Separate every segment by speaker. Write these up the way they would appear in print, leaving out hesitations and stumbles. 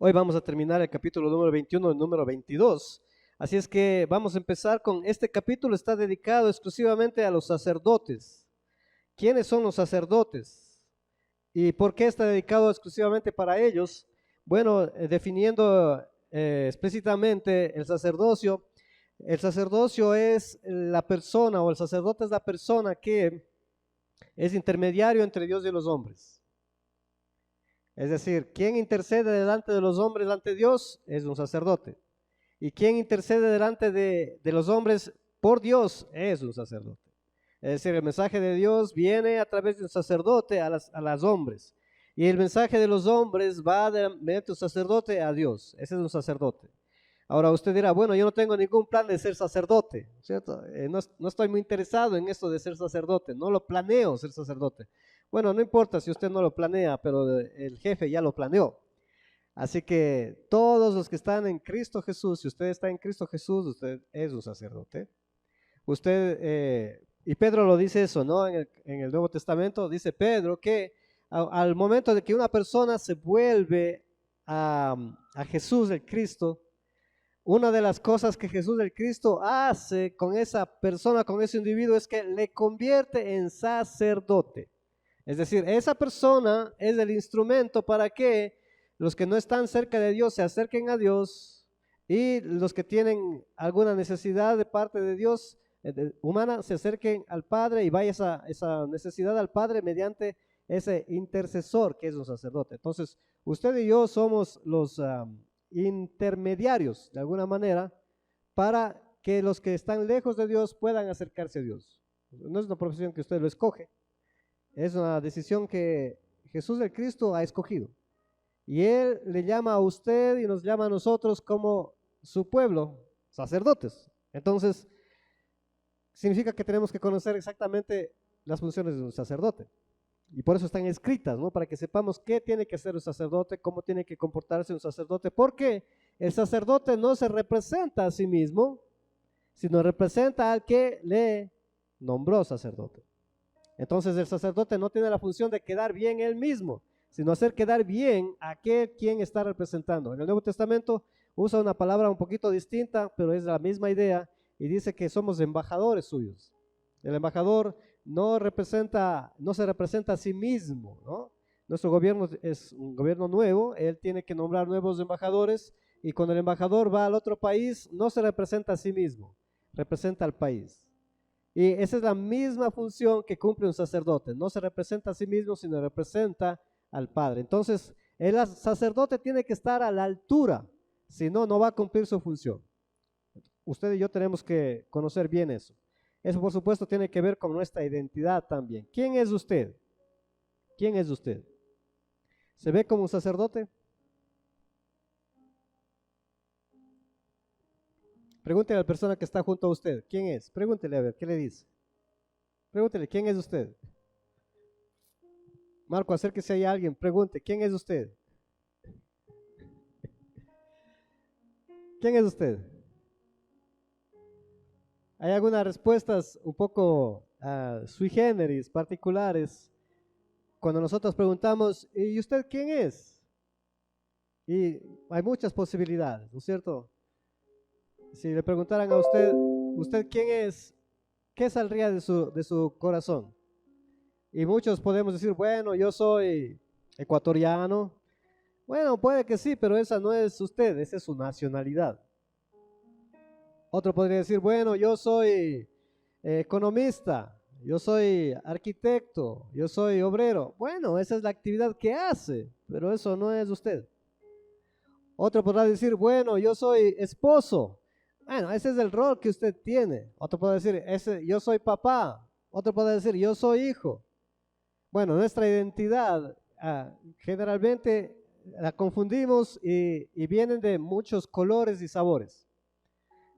Speaker 1: Hoy vamos a terminar el capítulo número 21 y número 22. Así es que vamos a empezar con este capítulo. Está dedicado exclusivamente a los sacerdotes. ¿Quiénes son los sacerdotes? ¿Y por qué está dedicado exclusivamente para ellos? Bueno, definiendo explícitamente el sacerdocio. El sacerdocio es la persona, o el sacerdote es la persona que es intermediario entre Dios y los hombres. Es decir, quien intercede delante de los hombres ante Dios es un sacerdote. Y quien intercede delante de los hombres por Dios es un sacerdote. Es decir, el mensaje de Dios viene a través de un sacerdote a los hombres. Y el mensaje de los hombres va mediante un sacerdote a Dios. Ese es un sacerdote. Ahora usted dirá, bueno, yo no tengo ningún plan de ser sacerdote, ¿cierto? No estoy muy interesado en esto de ser sacerdote, no lo planeo ser sacerdote. Bueno, no importa si usted no lo planea, pero el jefe ya lo planeó. Así que todos los que están en Cristo Jesús, si usted está en Cristo Jesús, usted es un sacerdote. Y Pedro lo dice eso, ¿no? En el Nuevo Testamento dice Pedro que al momento de que una persona se vuelve a Jesús el Cristo, una de las cosas que Jesús el Cristo hace con esa persona, con ese individuo, es que le convierte en sacerdote. Es decir, esa persona es el instrumento para que los que no están cerca de Dios se acerquen a Dios, y los que tienen alguna necesidad de parte de Dios humana se acerquen al Padre y vaya esa necesidad al Padre mediante ese intercesor que es un sacerdote. Entonces, usted y yo somos los intermediarios de alguna manera para que los que están lejos de Dios puedan acercarse a Dios. No es una profesión que usted lo escoge, es una decisión que Jesús el Cristo ha escogido. Y Él le llama a usted y nos llama a nosotros como su pueblo, sacerdotes. Entonces, significa que tenemos que conocer exactamente las funciones de un sacerdote. Y por eso están escritas, ¿no? Para que sepamos qué tiene que hacer un sacerdote, cómo tiene que comportarse un sacerdote, porque el sacerdote no se representa a sí mismo, sino representa al que le nombró sacerdote. Entonces el sacerdote no tiene la función de quedar bien él mismo, sino hacer quedar bien a aquel quien está representando. En el Nuevo Testamento usa una palabra un poquito distinta, pero es la misma idea, y dice que somos embajadores suyos. El embajador no se representa a sí mismo, ¿no? Nuestro gobierno es un gobierno nuevo, él tiene que nombrar nuevos embajadores, y cuando el embajador va al otro país, no se representa a sí mismo, representa al país. Y esa es la misma función que cumple un sacerdote, no se representa a sí mismo, sino representa al Padre. Entonces, el sacerdote tiene que estar a la altura, si no, no va a cumplir su función. Usted y yo tenemos que conocer bien eso. Eso, por supuesto, tiene que ver con nuestra identidad también. ¿Quién es usted? ¿Quién es usted? ¿Se ve como un sacerdote? Pregúntele a la persona que está junto a usted, ¿quién es? Pregúntele a ver, ¿qué le dice? Pregúntele, ¿quién es usted? Marco, acérquese ahí a alguien, pregunte, ¿quién es usted? ¿Quién es usted? Hay algunas respuestas un poco sui generis, particulares, cuando nosotros preguntamos, ¿y usted quién es? Y hay muchas posibilidades, ¿no es cierto? Si le preguntaran a usted, ¿usted quién es? ¿Qué saldría de su corazón? Y muchos podemos decir, bueno, yo soy ecuatoriano. Bueno, puede que sí, pero esa no es usted, esa es su nacionalidad. Otro podría decir, bueno, yo soy economista, yo soy arquitecto, yo soy obrero. Bueno, esa es la actividad que hace, pero eso no es usted. Otro podrá decir, bueno, yo soy esposo. Bueno, ese es el rol que usted tiene. Otro puede decir, yo soy papá. Otro puede decir, yo soy hijo. Bueno, nuestra identidad generalmente la confundimos y vienen de muchos colores y sabores.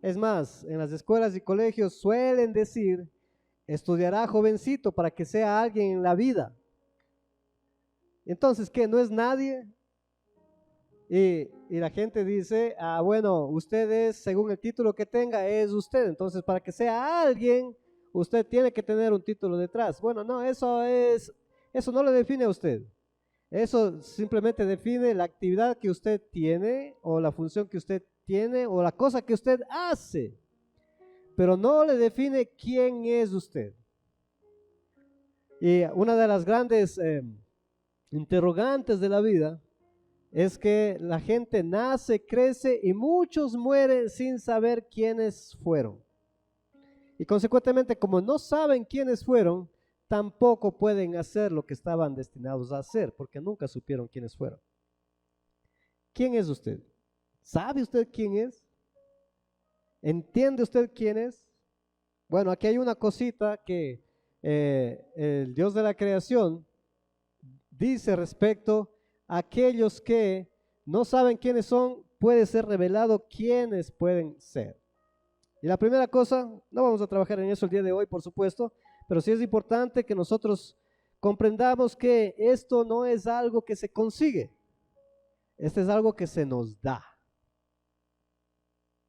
Speaker 1: Es más, en las escuelas y colegios suelen decir, estudiará jovencito para que sea alguien en la vida. Entonces, ¿qué? ¿No es nadie? Y la gente dice, bueno, usted es, según el título que tenga, es usted. Entonces, para que sea alguien, usted tiene que tener un título detrás. Bueno, no, eso no le define a usted. Eso simplemente define la actividad que usted tiene o la función que usted tiene o la cosa que usted hace, pero no le define quién es usted. Y una de las grandes interrogantes de la vida es que la gente nace, crece y muchos mueren sin saber quiénes fueron. Y consecuentemente, como no saben quiénes fueron, tampoco pueden hacer lo que estaban destinados a hacer, porque nunca supieron quiénes fueron. ¿Quién es usted? ¿Sabe usted quién es? ¿Entiende usted quién es? Bueno, aquí hay una cosita que el Dios de la creación dice respecto a aquellos que no saben quiénes son, puede ser revelado quiénes pueden ser. Y la primera cosa, no vamos a trabajar en eso el día de hoy, por supuesto, pero sí es importante que nosotros comprendamos que esto no es algo que se consigue, esto es algo que se nos da.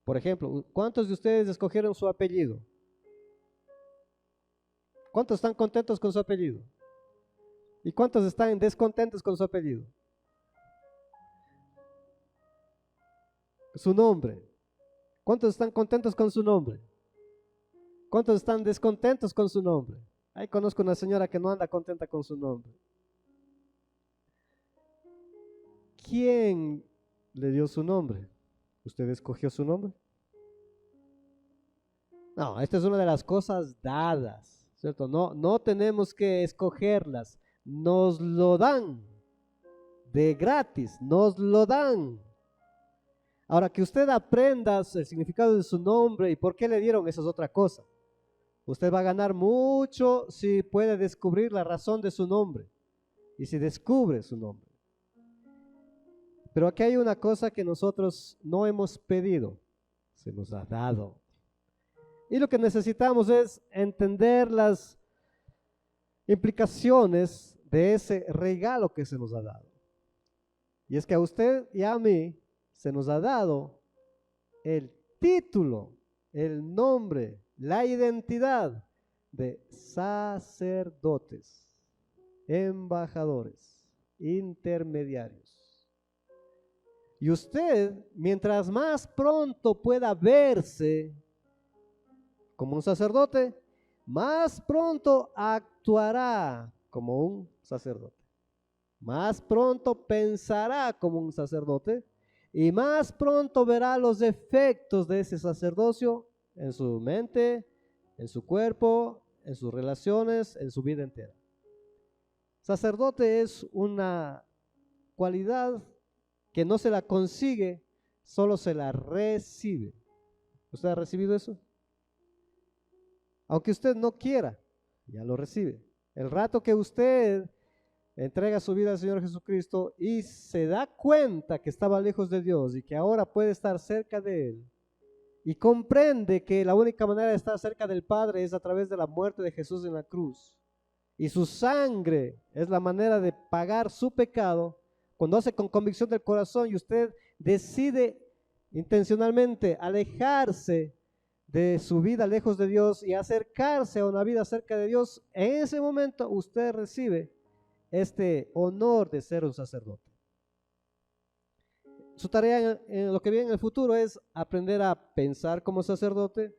Speaker 1: Por ejemplo, ¿cuántos de ustedes escogieron su apellido? ¿Cuántos están contentos con su apellido? ¿Y cuántos están descontentos con su apellido? Su nombre. ¿Cuántos están contentos con su nombre? ¿Cuántos están descontentos con su nombre? Ahí conozco una señora que no anda contenta con su nombre. ¿Quién le dio su nombre? ¿Usted escogió su nombre? No, esta es una de las cosas dadas, ¿cierto? No tenemos que escogerlas, nos lo dan de gratis, nos lo dan. Ahora, que usted aprenda el significado de su nombre y por qué le dieron, esa es otra cosa. Usted va a ganar mucho si puede descubrir la razón de su nombre y si descubre su nombre. Pero aquí hay una cosa que nosotros no hemos pedido, se nos ha dado. Y lo que necesitamos es entender las implicaciones de ese regalo que se nos ha dado. Y es que a usted y a mí se nos ha dado el título, el nombre, la identidad de sacerdotes, embajadores, intermediarios. Y usted, mientras más pronto pueda verse como un sacerdote, más pronto actuará como un sacerdote. Más pronto pensará como un sacerdote y más pronto verá los efectos de ese sacerdocio en su mente, en su cuerpo, en sus relaciones, en su vida entera. Sacerdote es una cualidad que no se la consigue, solo se la recibe. ¿Usted ha recibido eso? Aunque usted no quiera, ya lo recibe. El rato que usted entrega su vida al Señor Jesucristo y se da cuenta que estaba lejos de Dios y que ahora puede estar cerca de Él, y comprende que la única manera de estar cerca del Padre es a través de la muerte de Jesús en la cruz, y su sangre es la manera de pagar su pecado, cuando hace con convicción del corazón y usted decide intencionalmente alejarse de su vida lejos de Dios y acercarse a una vida cerca de Dios, en ese momento usted recibe este honor de ser un sacerdote. Su tarea en lo que viene en el futuro es aprender a pensar como sacerdote,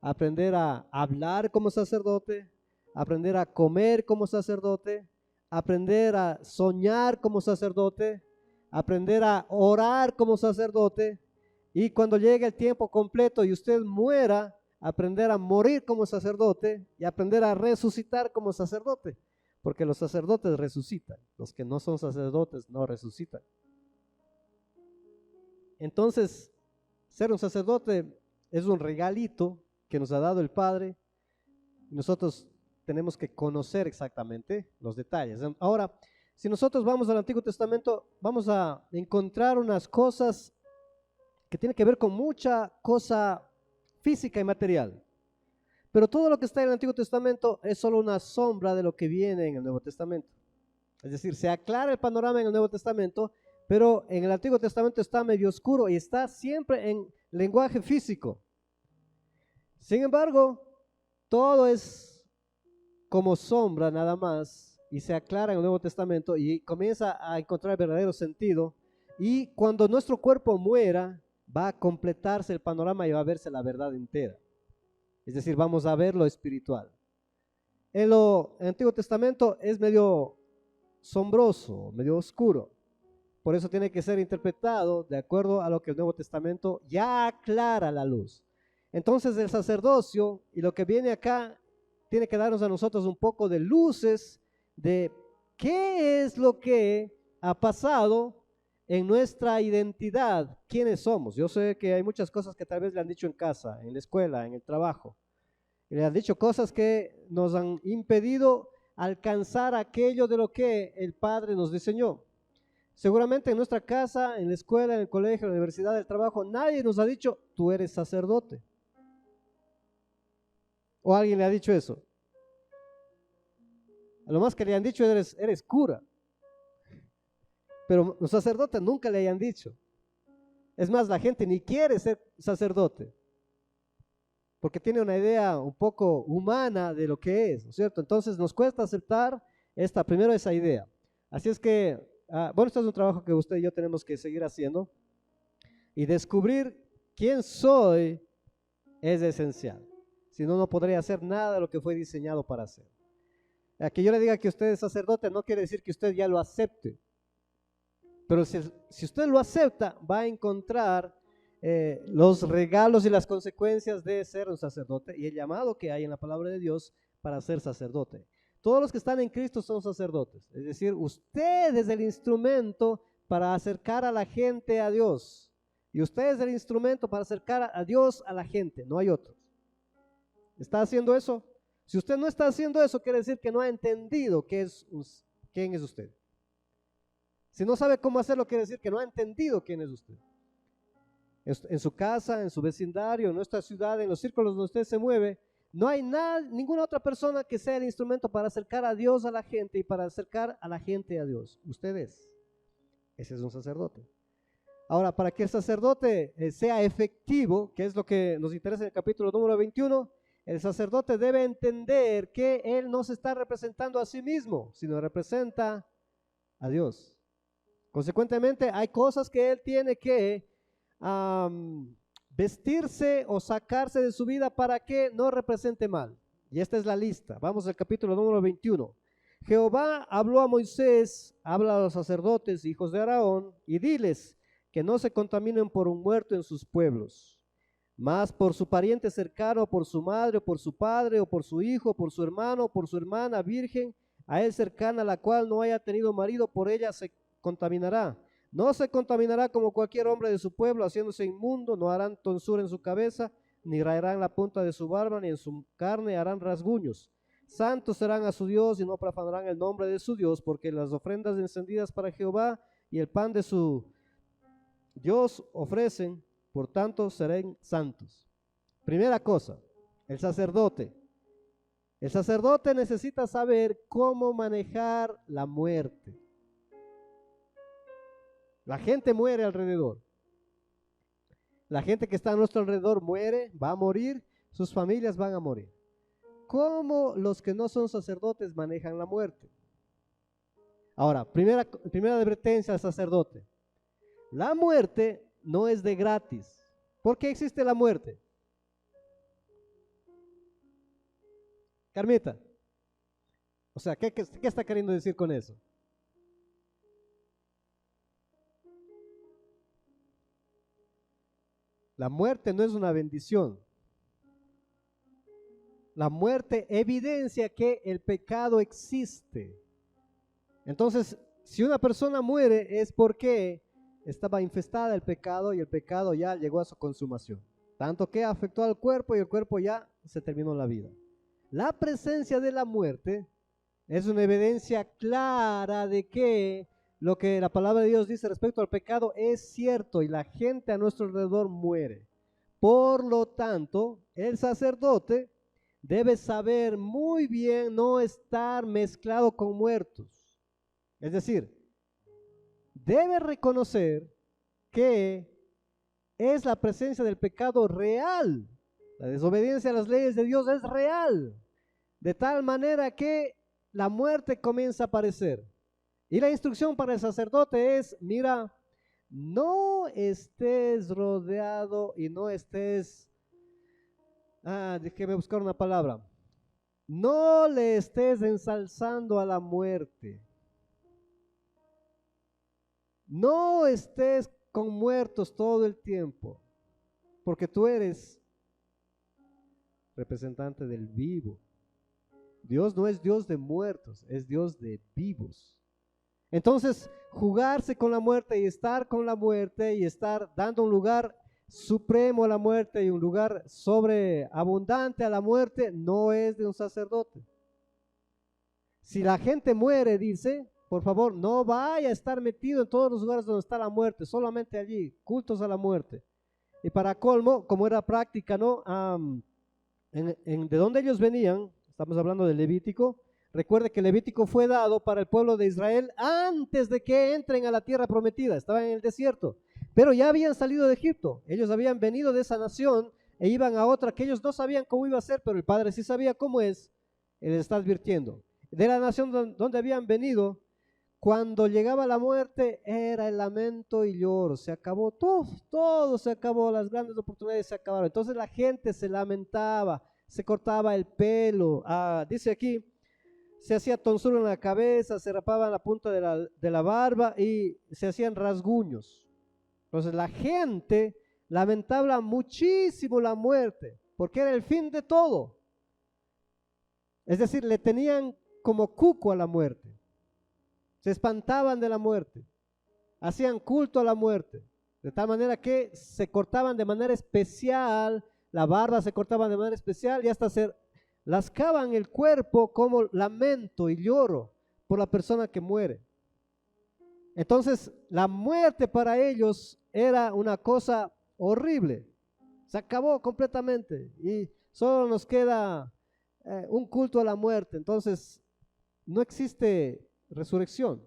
Speaker 1: aprender a hablar como sacerdote, aprender a comer como sacerdote, aprender a soñar como sacerdote, aprender a orar como sacerdote, y cuando llegue el tiempo completo y usted muera, aprender a morir como sacerdote y aprender a resucitar como sacerdote, porque los sacerdotes resucitan, los que no son sacerdotes no resucitan. Entonces, ser un sacerdote es un regalito que nos ha dado el Padre. Nosotros tenemos que conocer exactamente los detalles. Ahora, si nosotros vamos al Antiguo Testamento, vamos a encontrar unas cosas que tienen que ver con mucha cosa física y material. Pero todo lo que está en el Antiguo Testamento es solo una sombra de lo que viene en el Nuevo Testamento. Es decir, se aclara el panorama en el Nuevo Testamento, pero en el Antiguo Testamento está medio oscuro y está siempre en lenguaje físico. Sin embargo, todo es como sombra nada más y se aclara en el Nuevo Testamento y comienza a encontrar verdadero sentido. Y cuando nuestro cuerpo muera, va a completarse el panorama y va a verse la verdad entera. Es decir, vamos a ver lo espiritual. En el Antiguo Testamento es medio sombroso, medio oscuro. Por eso tiene que ser interpretado de acuerdo a lo que el Nuevo Testamento ya aclara la luz. Entonces el sacerdocio y lo que viene acá tiene que darnos a nosotros un poco de luces de qué es lo que ha pasado en nuestra identidad, quiénes somos. Yo sé que hay muchas cosas que tal vez le han dicho en casa, en la escuela, en el trabajo. Y le han dicho cosas que nos han impedido alcanzar aquello de lo que el Padre nos diseñó. Seguramente en nuestra casa, en la escuela, en el colegio, en la universidad, en el trabajo, nadie nos ha dicho, tú eres sacerdote. ¿O alguien le ha dicho eso? A lo más que le han dicho, eres cura. Pero los sacerdotes nunca le hayan dicho. Es más, la gente ni quiere ser sacerdote, porque tiene una idea un poco humana de lo que es, ¿no es cierto? Entonces nos cuesta aceptar primero esa idea. Así es que, bueno, este es un trabajo que usted y yo tenemos que seguir haciendo, y descubrir quién soy es esencial. Si no, no podría hacer nada de lo que fue diseñado para hacer. Que yo le diga que usted es sacerdote no quiere decir que usted ya lo acepte. Pero si usted lo acepta, va a encontrar los regalos y las consecuencias de ser un sacerdote y el llamado que hay en la palabra de Dios para ser sacerdote. Todos los que están en Cristo son sacerdotes. Es decir, usted es el instrumento para acercar a la gente a Dios. Y usted es el instrumento para acercar a Dios a la gente, no hay otros. ¿Está haciendo eso? Si usted no está haciendo eso, quiere decir que no ha entendido quién es usted. Si no sabe cómo hacerlo, quiere decir que no ha entendido quién es usted. En su casa, en su vecindario, en nuestra ciudad, en los círculos donde usted se mueve, no hay ninguna otra persona que sea el instrumento para acercar a Dios a la gente y para acercar a la gente a Dios. Usted es. Ese es un sacerdote. Ahora, para que el sacerdote sea efectivo, que es lo que nos interesa en el capítulo número 21, el sacerdote debe entender que él no se está representando a sí mismo, sino representa a Dios. Consecuentemente, hay cosas que él tiene que vestirse o sacarse de su vida para que no represente mal. Y esta es la lista. Vamos al capítulo número 21. Jehová habló a Moisés, habla a los sacerdotes, hijos de Aarón, y diles que no se contaminen por un muerto en sus pueblos, mas por su pariente cercano, por su madre, o por su padre, o por su hijo, por su hermano, o por su hermana virgen, a él cercana, la cual no haya tenido marido, por ella se contaminará. No se contaminará como cualquier hombre de su pueblo, haciéndose inmundo, no harán tonsura en su cabeza, ni raerán la punta de su barba, ni en su carne harán rasguños. Santos serán a su Dios y no profanarán el nombre de su Dios, porque las ofrendas encendidas para Jehová y el pan de su Dios ofrecen, por tanto serán santos. Primera cosa, el sacerdote. El sacerdote necesita saber cómo manejar la muerte. La gente muere alrededor. La gente que está a nuestro alrededor muere, va a morir, sus familias van a morir. ¿Cómo los que no son sacerdotes manejan la muerte? Ahora, primera advertencia al sacerdote. La muerte no es de gratis. ¿Por qué existe la muerte? Carmita. O sea, ¿qué está queriendo decir con eso? La muerte no es una bendición. La muerte evidencia que el pecado existe. Entonces, si una persona muere es porque estaba infestada el pecado y el pecado ya llegó a su consumación. Tanto que afectó al cuerpo y el cuerpo ya se terminó la vida. La presencia de la muerte es una evidencia clara de que lo que la palabra de Dios dice respecto al pecado es cierto y la gente a nuestro alrededor muere. Por lo tanto, el sacerdote debe saber muy bien no estar mezclado con muertos. Es decir, debe reconocer que es la presencia del pecado real. La desobediencia a las leyes de Dios es real. De tal manera que la muerte comienza a aparecer. Y la instrucción para el sacerdote es, mira, no estés rodeado y no estés, déjeme buscar una palabra, no le estés ensalzando a la muerte. No estés con muertos todo el tiempo, porque tú eres representante del vivo. Dios no es Dios de muertos, es Dios de vivos. Entonces, jugarse con la muerte y estar con la muerte y estar dando un lugar supremo a la muerte y un lugar sobreabundante a la muerte no es de un sacerdote. Si la gente muere, dice, por favor, no vaya a estar metido en todos los lugares donde está la muerte, solamente allí, cultos a la muerte. Y para colmo, como era práctica, ¿no? De donde ellos venían, estamos hablando del Levítico, recuerde que el Levítico fue dado para el pueblo de Israel antes de que entren a la tierra prometida, estaban en el desierto, pero ya habían salido de Egipto, ellos habían venido de esa nación e iban a otra que ellos no sabían cómo iba a ser, pero el Padre sí sabía cómo es, él les está advirtiendo. De la nación donde habían venido, cuando llegaba la muerte era el lamento y lloro, se acabó todo se acabó, las grandes oportunidades se acabaron. Entonces la gente se lamentaba, se cortaba el pelo, dice aquí, se hacía tonsura en la cabeza, se rapaban la punta de la barba y se hacían rasguños. Entonces la gente lamentaba muchísimo la muerte, porque era el fin de todo. Es decir, le tenían como cuco a la muerte. Se espantaban de la muerte, hacían culto a la muerte, de tal manera que se cortaban de manera especial, la barba se cortaba de manera especial y hasta se lascaban el cuerpo como lamento y lloro por la persona que muere. Entonces, la muerte para ellos era una cosa horrible, se acabó completamente y solo nos queda un culto a la muerte. Entonces, no existe resurrección,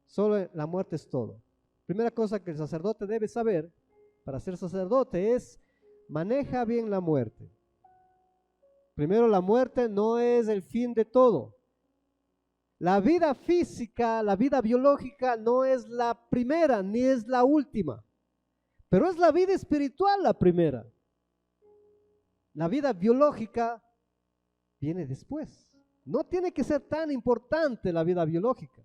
Speaker 1: solo la muerte es todo. Primera cosa que el sacerdote debe saber para ser sacerdote es maneja bien la muerte. Primero, la muerte no es el fin de todo. La vida física, la vida biológica no es la primera ni es la última, pero es la vida espiritual la primera. La vida biológica viene después. No tiene que ser tan importante la vida biológica.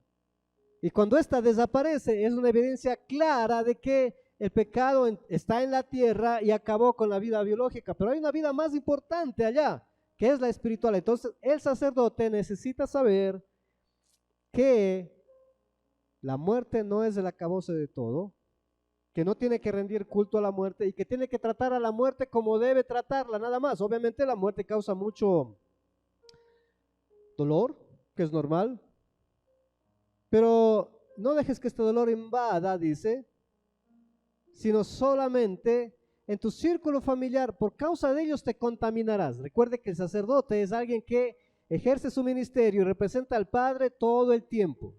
Speaker 1: Y cuando esta desaparece, es una evidencia clara de que el pecado está en la tierra y acabó con la vida biológica. Pero hay una vida más importante allá, que es la espiritual. Entonces, el sacerdote necesita saber que la muerte no es el acabose de todo, que no tiene que rendir culto a la muerte y que tiene que tratar a la muerte como debe tratarla, nada más. Obviamente la muerte causa mucho dolor, que es normal, pero no dejes que este dolor invada, dice, sino solamente en tu círculo familiar, por causa de ellos te contaminarás. Recuerde que el sacerdote es alguien que ejerce su ministerio y representa al Padre todo el tiempo.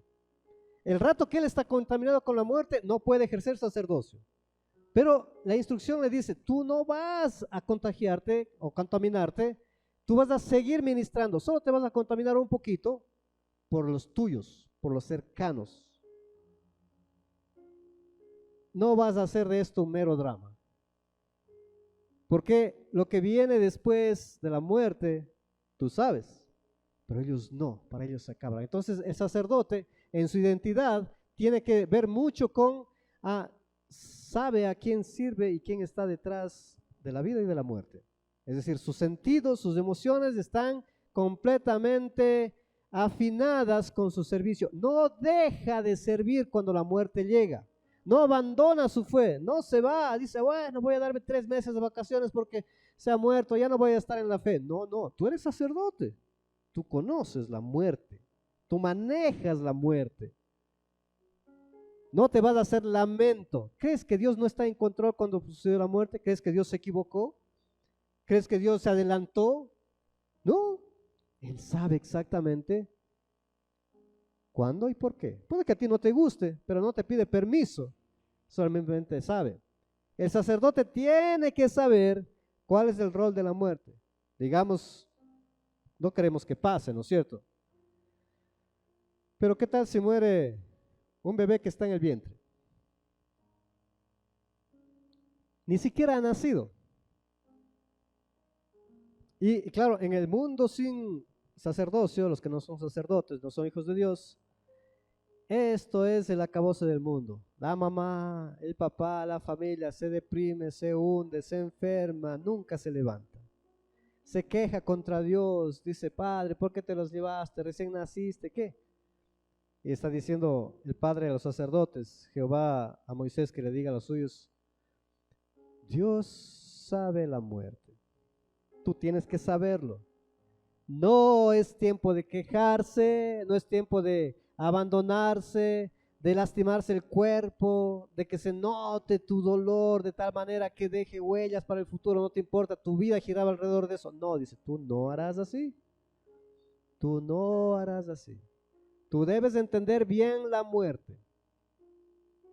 Speaker 1: El rato que él está contaminado con la muerte, no puede ejercer sacerdocio. Pero la instrucción le dice, tú no vas a contagiarte o contaminarte, tú vas a seguir ministrando, solo te vas a contaminar un poquito por los tuyos, por los cercanos. No vas a hacer de esto un mero drama. Porque lo que viene después de la muerte, tú sabes, pero ellos no, para ellos se acaba. Entonces el sacerdote en su identidad tiene que ver mucho con, sabe a quién sirve y quién está detrás de la vida y de la muerte. Es decir, sus sentidos, sus emociones están completamente afinadas con su servicio. No deja de servir cuando la muerte llega. No abandona su fe, no se va, dice, bueno, voy a darme 3 meses de vacaciones porque se ha muerto, ya no voy a estar en la fe. No, tú eres sacerdote, tú conoces la muerte, tú manejas la muerte. No te vas a hacer lamento. ¿Crees que Dios no está en control cuando sucedió la muerte? ¿Crees que Dios se equivocó? ¿Crees que Dios se adelantó? No, Él sabe exactamente cuándo y por qué. Puede que a ti no te guste, pero no te pide permiso, solamente sabe. El sacerdote tiene que saber cuál es el rol de la muerte. Digamos, No queremos que pase, ¿no es cierto? Pero ¿qué tal si muere un bebé que está en el vientre? Ni siquiera ha nacido. Y claro, en el mundo sin sacerdocio, los que no son sacerdotes, no son hijos de Dios, esto es el acabose del mundo. La mamá, el papá, la familia se deprime, se hunde, se enferma, nunca se levanta. Se queja contra Dios, dice, Padre, ¿por qué te los llevaste? Recién naciste, ¿qué? Y está diciendo el Padre a los sacerdotes, Jehová a Moisés, que le diga a los suyos, Dios sabe la muerte. Tú tienes que saberlo. No es tiempo de quejarse, no es tiempo de abandonarse, de lastimarse el cuerpo, de que se note tu dolor de tal manera que deje huellas para el futuro, no te importa, tu vida giraba alrededor de eso. No, dice, tú no harás así. Tú no harás así. Tú debes entender bien la muerte.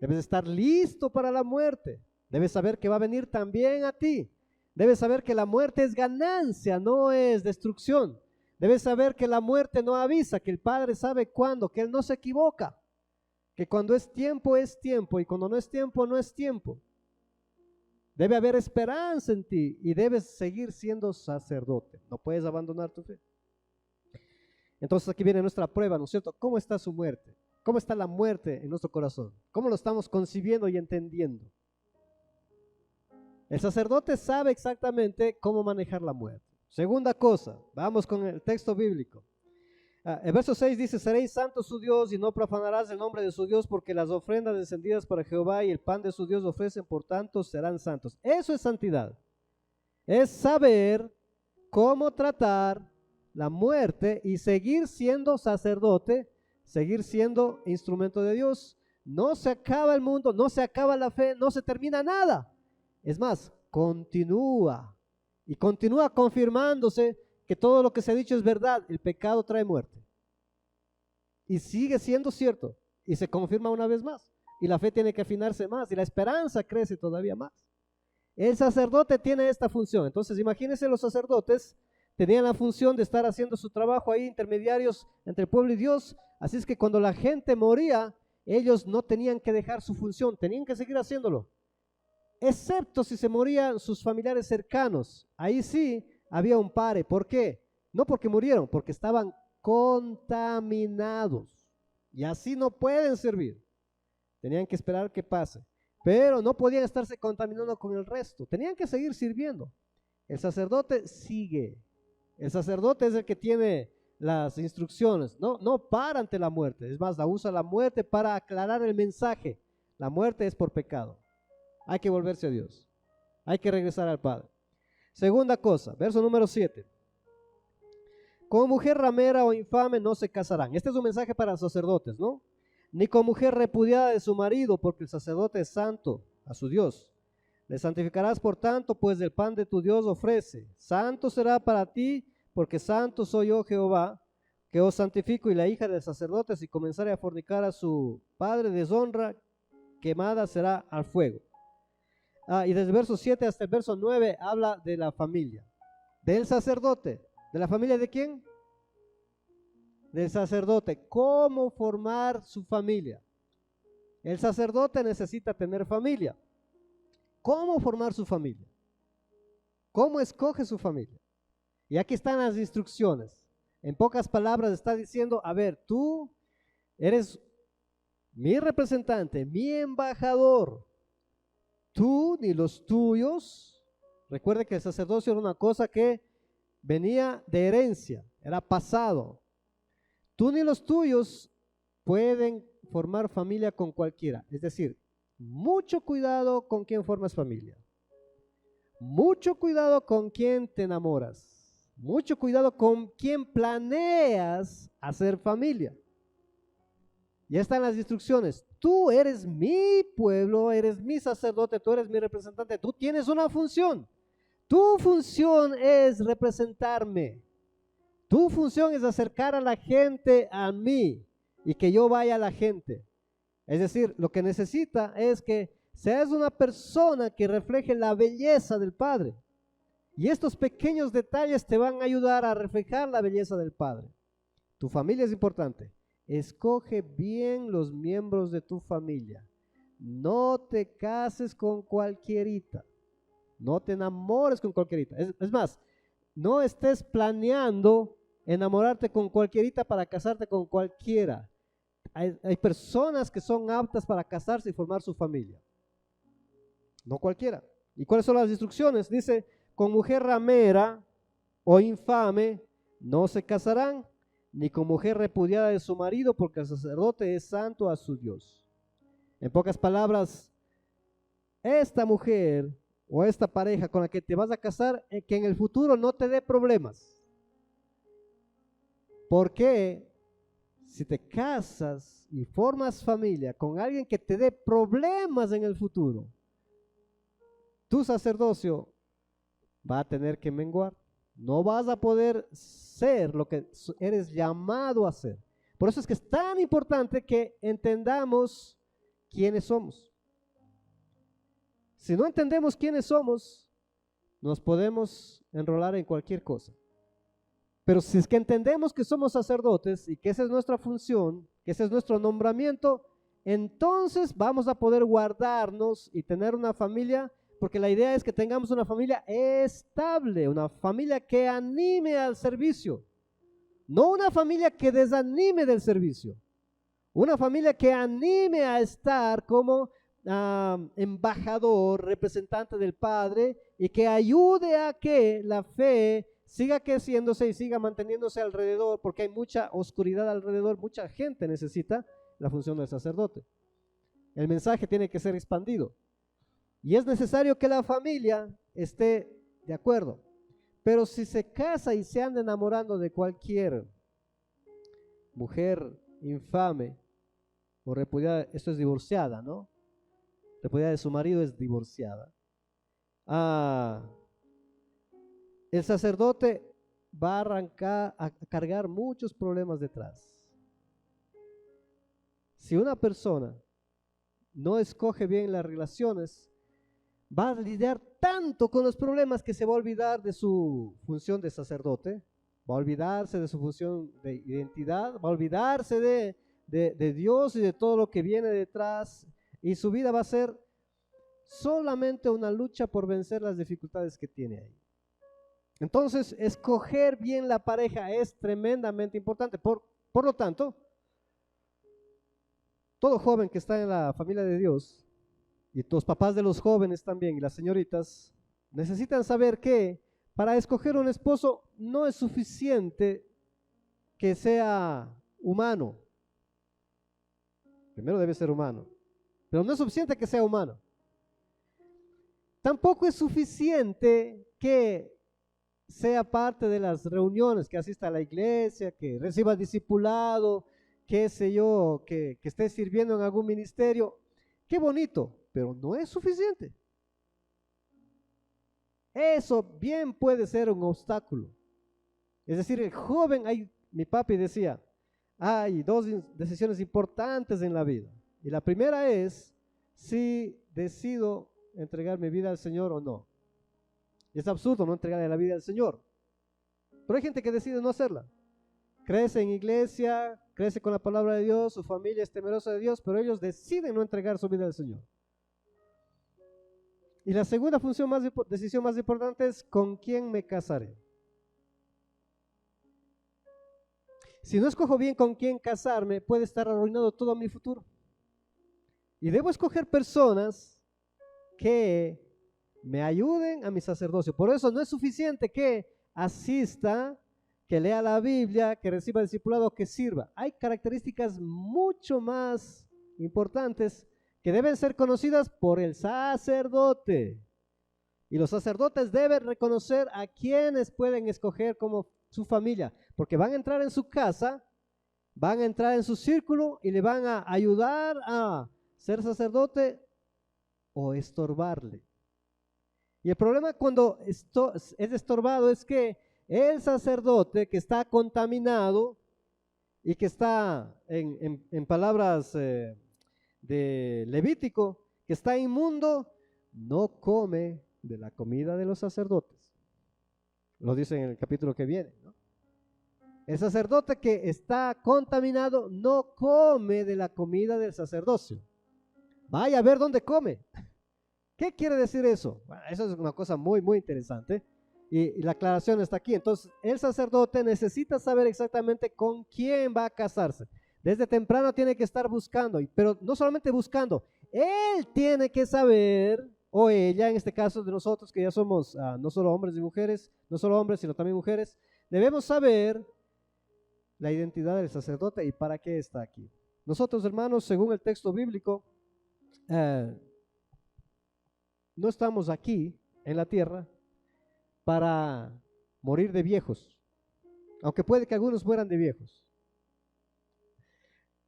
Speaker 1: Debes estar listo para la muerte. Debes saber que va a venir también a ti. Debes saber que la muerte es ganancia, no es destrucción. Debes saber que la muerte no avisa, que el Padre sabe cuándo, que Él no se equivoca, que cuando es tiempo y cuando no es tiempo, no es tiempo. Debe haber esperanza en ti y debes seguir siendo sacerdote. No puedes abandonar tu fe. Entonces aquí viene nuestra prueba, ¿no es cierto? ¿Cómo está su muerte? ¿Cómo está la muerte en nuestro corazón? ¿Cómo lo estamos concibiendo y entendiendo? El sacerdote sabe exactamente cómo manejar la muerte. Segunda cosa, vamos con el texto bíblico. El verso 6 dice, seréis santos su Dios y no profanarás el nombre de su Dios, porque las ofrendas encendidas para Jehová y el pan de su Dios ofrecen, por tanto serán santos. Eso es santidad. Es saber cómo tratar la muerte y seguir siendo sacerdote, seguir siendo instrumento de Dios. No se acaba el mundo, no se acaba la fe, no se termina nada. Es más, continúa y continúa confirmándose que todo lo que se ha dicho es verdad. El pecado trae muerte. Y sigue siendo cierto. Y se confirma una vez más. Y la fe tiene que afinarse más. Y la esperanza crece todavía más. El sacerdote tiene esta función. Entonces, imagínense, los sacerdotes tenían la función de estar haciendo su trabajo ahí, intermediarios entre el pueblo y Dios. Así es que cuando la gente moría, ellos no tenían que dejar su función. Tenían que seguir haciéndolo. Excepto si se morían sus familiares cercanos. Ahí sí había un pare. ¿Por qué? No porque murieron, porque estaban contaminados. Y así no pueden servir. Tenían que esperar que pase. Pero no podían estarse contaminando con el resto. Tenían que seguir sirviendo. El sacerdote sigue. El sacerdote es el que tiene las instrucciones. No para ante la muerte. Es más, usa la muerte para aclarar el mensaje. La muerte es por pecado. Hay que volverse a Dios. Hay que regresar al Padre. Segunda cosa, verso número 7. Con mujer ramera o infame no se casarán. Este es un mensaje para los sacerdotes, ¿no? Ni con mujer repudiada de su marido, porque el sacerdote es santo a su Dios. Le santificarás por tanto, pues del pan de tu Dios ofrece. Santo será para ti, porque santo soy yo Jehová, que os santifico. Y la hija del sacerdote, si comenzare a fornicar a su padre, deshonra, quemada será al fuego. Y desde el verso 7 hasta el verso 9 habla de la familia, del sacerdote. ¿De la familia de quién? Del sacerdote. ¿Cómo formar su familia? El sacerdote necesita tener familia. ¿Cómo formar su familia? ¿Cómo escoge su familia? Y aquí están las instrucciones. En pocas palabras está diciendo, a ver, tú eres mi representante, mi embajador. Tú ni los tuyos. Recuerde que el sacerdocio era una cosa que venía de herencia, era pasado. Tú ni los tuyos pueden formar familia con cualquiera. Es decir, mucho cuidado con quién formas familia. Mucho cuidado con quién te enamoras. Mucho cuidado con quién planeas hacer familia. Ya están las instrucciones. Tú eres mi pueblo, eres mi sacerdote, tú eres mi representante. Tú tienes una función. Tu función es representarme. Tu función es acercar a la gente a mí y que yo vaya a la gente. Es decir, lo que necesita es que seas una persona que refleje la belleza del Padre. Y estos pequeños detalles te van a ayudar a reflejar la belleza del Padre. Tu familia es importante. Escoge bien los miembros de tu familia. No te cases con cualquierita. No te enamores con cualquierita. Es más, no estés planeando enamorarte con cualquierita para casarte con cualquiera. Hay personas que son aptas para casarse y formar su familia. No cualquiera. ¿Y cuáles son las instrucciones? Dice, con mujer ramera o infame no se casarán, ni con mujer repudiada de su marido, porque el sacerdote es santo a su Dios. En pocas palabras, esta mujer o esta pareja con la que te vas a casar, que en el futuro no te dé problemas. Porque si te casas y formas familia con alguien que te dé problemas en el futuro, tu sacerdocio va a tener que menguar. No vas a poder ser lo que eres llamado a ser. Por eso es que es tan importante que entendamos quiénes somos. Si no entendemos quiénes somos, nos podemos enrolar en cualquier cosa. Pero si es que entendemos que somos sacerdotes y que esa es nuestra función, que ese es nuestro nombramiento, entonces vamos a poder guardarnos y tener una familia, porque la idea es que tengamos una familia estable, una familia que anime al servicio, no una familia que desanime del servicio, una familia que anime a estar como embajador, representante del Padre, y que ayude a que la fe siga creciéndose y siga manteniéndose alrededor, porque hay mucha oscuridad alrededor, mucha gente necesita la función del sacerdote. El mensaje tiene que ser expandido. Y es necesario que la familia esté de acuerdo. Pero si se casa y se anda enamorando de cualquier mujer infame o repudiada, esto es divorciada, ¿no? Repudiada de su marido es divorciada. El sacerdote va a cargar muchos problemas detrás. Si una persona no escoge bien las relaciones, va a lidiar tanto con los problemas que se va a olvidar de su función de sacerdote, va a olvidarse de su función de identidad, va a olvidarse de Dios y de todo lo que viene detrás, y su vida va a ser solamente una lucha por vencer las dificultades que tiene ahí. Entonces, escoger bien la pareja es tremendamente importante. Por lo tanto, todo joven que está en la familia de Dios, y los papás de los jóvenes también, y las señoritas, necesitan saber que para escoger un esposo no es suficiente que sea humano. Primero debe ser humano, pero no es suficiente que sea humano. Tampoco es suficiente que sea parte de las reuniones, que asista a la iglesia, que reciba discipulado, qué sé yo, que esté sirviendo en algún ministerio. Qué bonito, pero no es suficiente. Eso bien puede ser un obstáculo. Es decir, el joven, mi papi decía, hay dos decisiones importantes en la vida. Y la primera es si decido entregar mi vida al Señor o no. Y es absurdo no entregarle la vida al Señor. Pero hay gente que decide no hacerla. Crece en iglesia, crece con la palabra de Dios, su familia es temerosa de Dios, pero ellos deciden no entregar su vida al Señor. Y la segunda decisión más importante es ¿con quién me casaré? Si no escojo bien con quién casarme, puede estar arruinado todo mi futuro. Y debo escoger personas que me ayuden a mi sacerdocio. Por eso no es suficiente que asista, que lea la Biblia, que reciba discipulado, que sirva. Hay características mucho más importantes que deben ser conocidas por el sacerdote. Y los sacerdotes deben reconocer a quienes pueden escoger como su familia, porque van a entrar en su casa, van a entrar en su círculo y le van a ayudar a ser sacerdote o estorbarle. Y el problema cuando esto es estorbado es que el sacerdote que está contaminado y que está, en palabras de Levítico, que está inmundo, no come de la comida de los sacerdotes. Lo dice en el capítulo que viene, ¿no? El sacerdote que está contaminado no come de la comida del sacerdocio. Vaya a ver dónde come. ¿Qué quiere decir eso? Bueno, eso es una cosa muy, muy interesante. Y la aclaración está aquí. Entonces, el sacerdote necesita saber exactamente con quién va a casarse. Desde temprano tiene que estar buscando, pero no solamente buscando, él tiene que saber, o ella, en este caso de nosotros que ya somos no solo hombres y mujeres, no solo hombres, sino también mujeres, debemos saber la identidad del sacerdote y para qué está aquí. Nosotros, hermanos, según el texto bíblico, no estamos aquí en la tierra para morir de viejos, aunque puede que algunos mueran de viejos.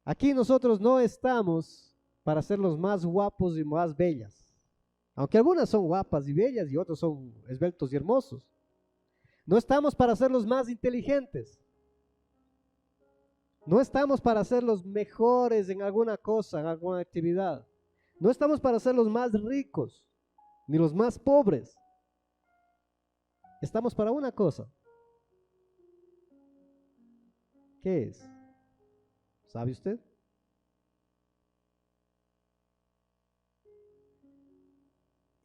Speaker 1: Aquí nosotros no estamos para ser los más guapos y más bellas, aunque algunas son guapas y bellas y otros son esbeltos y hermosos. No estamos para ser los más inteligentes. No estamos para ser los mejores en alguna cosa, en alguna actividad. No estamos para ser los más ricos, ni los más pobres. Estamos para una cosa. ¿Qué es? ¿Sabe usted?